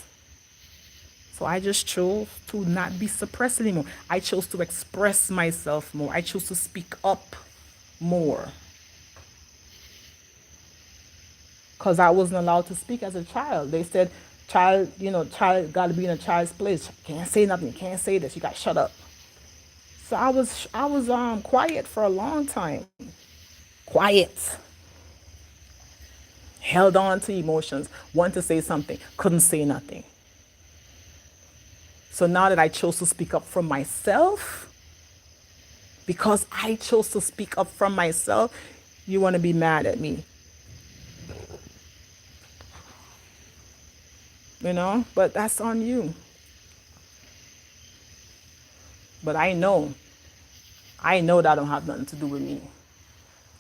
So I just chose to not be suppressed anymore. I chose to express myself more. I chose to speak up more. Because I wasn't allowed to speak as a child. They said, child got to be in a child's place. Can't say nothing. Can't say this. You got to shut up. So I was quiet for a long time. Quiet. Held on to emotions. Wanted to say something. Couldn't say nothing. So now that I chose to speak up for myself, because I chose to speak up for myself, you want to be mad at me. But that's on you. But I know that don't have nothing to do with me.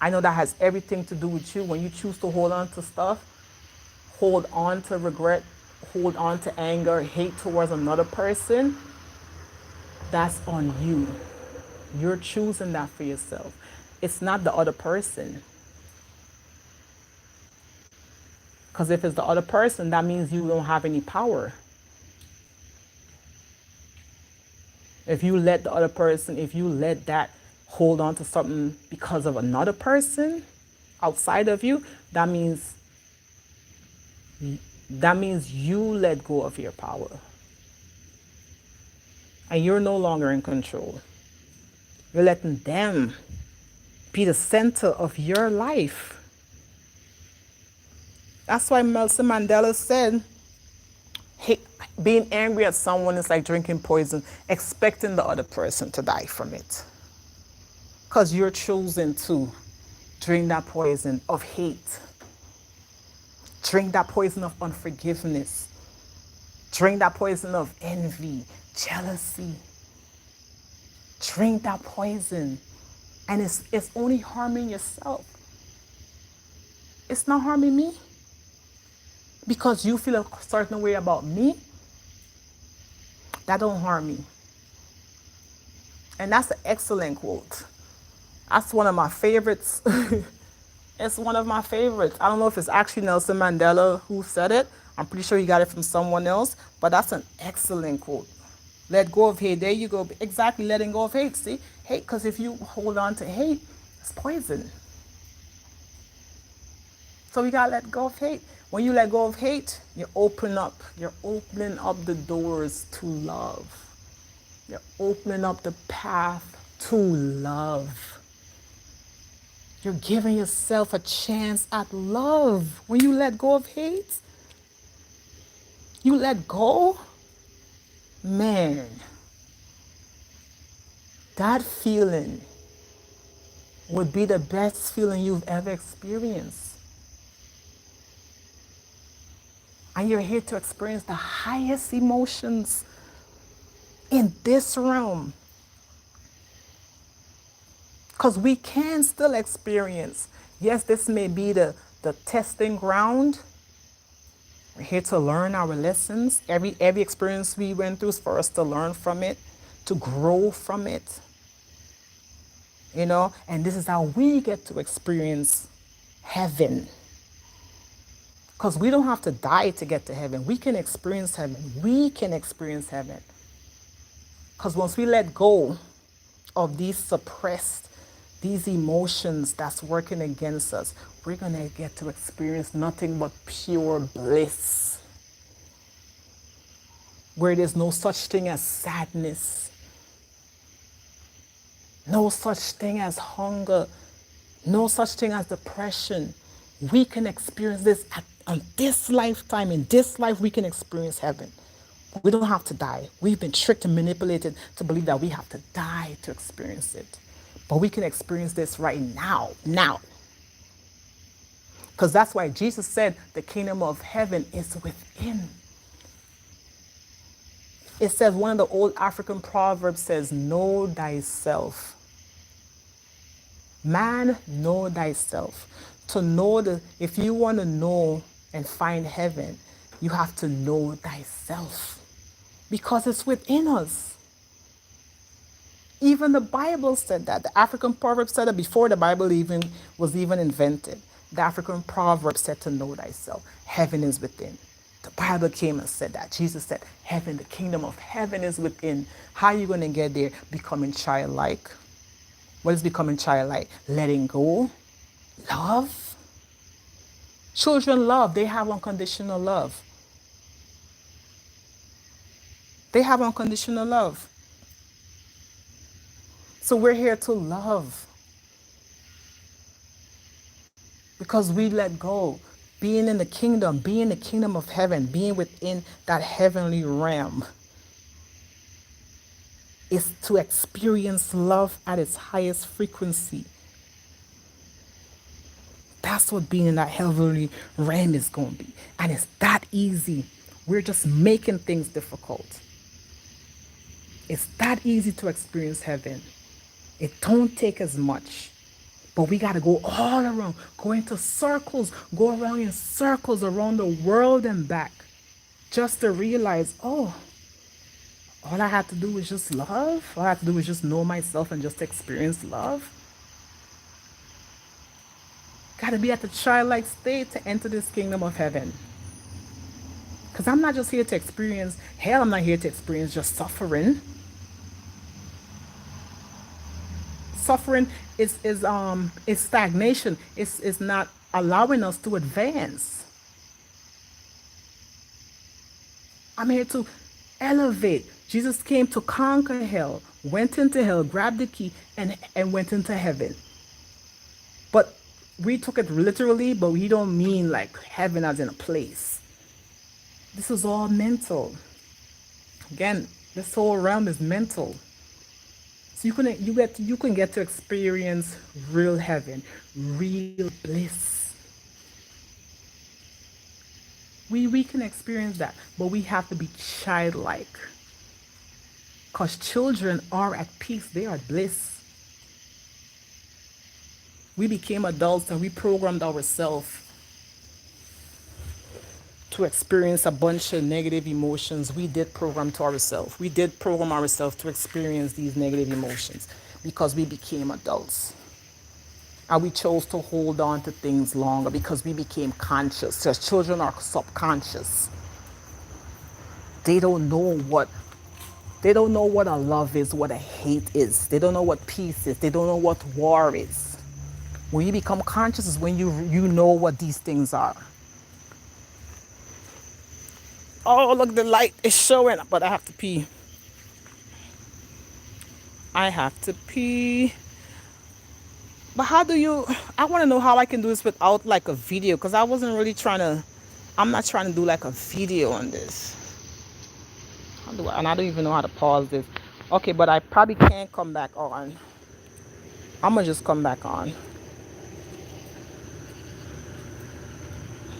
I know that has everything to do with you. When you choose to hold on to stuff, hold on to regret, hold on to anger, hate towards another person, that's on you. You're choosing that for yourself. It's not the other person. Because if it's the other person, that means you don't have any power. If you let the other person, if you let that hold on to something because of another person outside of you, that means you let go of your power. And you're no longer in control. You're letting them be the center of your life. That's why Nelson Mandela said, hey, being angry at someone is like drinking poison, expecting the other person to die from it. Because you're choosing to drink that poison of hate, drink that poison of unforgiveness, drink that poison of envy, jealousy. Drink that poison. And it's only harming yourself. It's not harming me. Because you feel a certain way about me, that don't harm me. And that's an excellent quote. That's one of my favorites. It's one of my favorites. I don't know if it's actually Nelson Mandela who said it. I'm pretty sure he got it from someone else. But that's an excellent quote. Let go of hate. There you go. Exactly, letting go of hate. See? Hate, because if you hold on to hate, it's poison. So we gotta let go of hate. When you let go of hate, you're opening up the doors to love. You're opening up the path to love. You're giving yourself a chance at love. When you let go of hate, you let go, man, that feeling would be the best feeling you've ever experienced. And you're here to experience the highest emotions in this realm. Because we can still experience. Yes, this may be the testing ground. We're here to learn our lessons. Every experience we went through is for us to learn from it, to grow from it. You know, and this is how we get to experience heaven. Because we don't have to die to get to heaven. We can experience heaven. We can experience heaven. Because once we let go of these emotions that's working against us, we're going to get to experience nothing but pure bliss. Where there's no such thing as sadness. No such thing as hunger. No such thing as depression. We can experience this on this lifetime. In this life, we can experience heaven. We don't have to die. We've been tricked and manipulated to believe that we have to die to experience it. But we can experience this right now. Now. Because that's why Jesus said the kingdom of heaven is within. It says, one of the old African proverbs says, know thyself. Man, know thyself. To know if you want to know and find heaven, you have to know thyself. Because it's within us. Even the Bible said that. The African proverb said that before the Bible was even invented. The African proverb said to know thyself. Heaven is within. The Bible came and said that. Jesus said, heaven, the kingdom of heaven is within. How are you going to get there? Becoming childlike. What is becoming childlike? Letting go. Love. Children love. They have unconditional love. They have unconditional love. So we're here to love. Because we let go. Being in the kingdom of heaven, being within that heavenly realm is to experience love at its highest frequency. That's what being in that heavenly realm is going to be. And it's that easy. We're just making things difficult. It's that easy to experience heaven. It don't take as much. But we got to go all around, go into circles, go around in circles around the world and back just to realize, oh, all I have to do is just love. All I have to do is just know myself and just experience love. Got to be at the childlike state to enter this kingdom of heaven. Because I'm not just here to experience hell, I'm not here to experience just suffering. Suffering is stagnation. It's not allowing us to advance. I'm here to elevate. Jesus came to conquer hell, went into hell, grabbed the key, and went into heaven. But we took it literally, but we don't mean like heaven as in a place. This is all mental. Again, this whole realm is mental. So you can get to experience real heaven, real bliss. We can experience that, but we have to be childlike. Because children are at peace, they are at bliss. We became adults and we programmed ourselves to experience a bunch of negative emotions. We did program to ourselves. We did program ourselves to experience these negative emotions because we became adults. And we chose to hold on to things longer because we became conscious. So children are subconscious. They don't know what a love is, what a hate is. They don't know what peace is. They don't know what war is. When you become conscious is when you know what these things are. Oh, look, the light is showing, but I have to pee. I have to pee. But I want to know how I can do this without like a video, because I'm not trying to do like a video on this. And I don't even know how to pause this. Okay, but I probably can't come back on. I'm going to just come back on.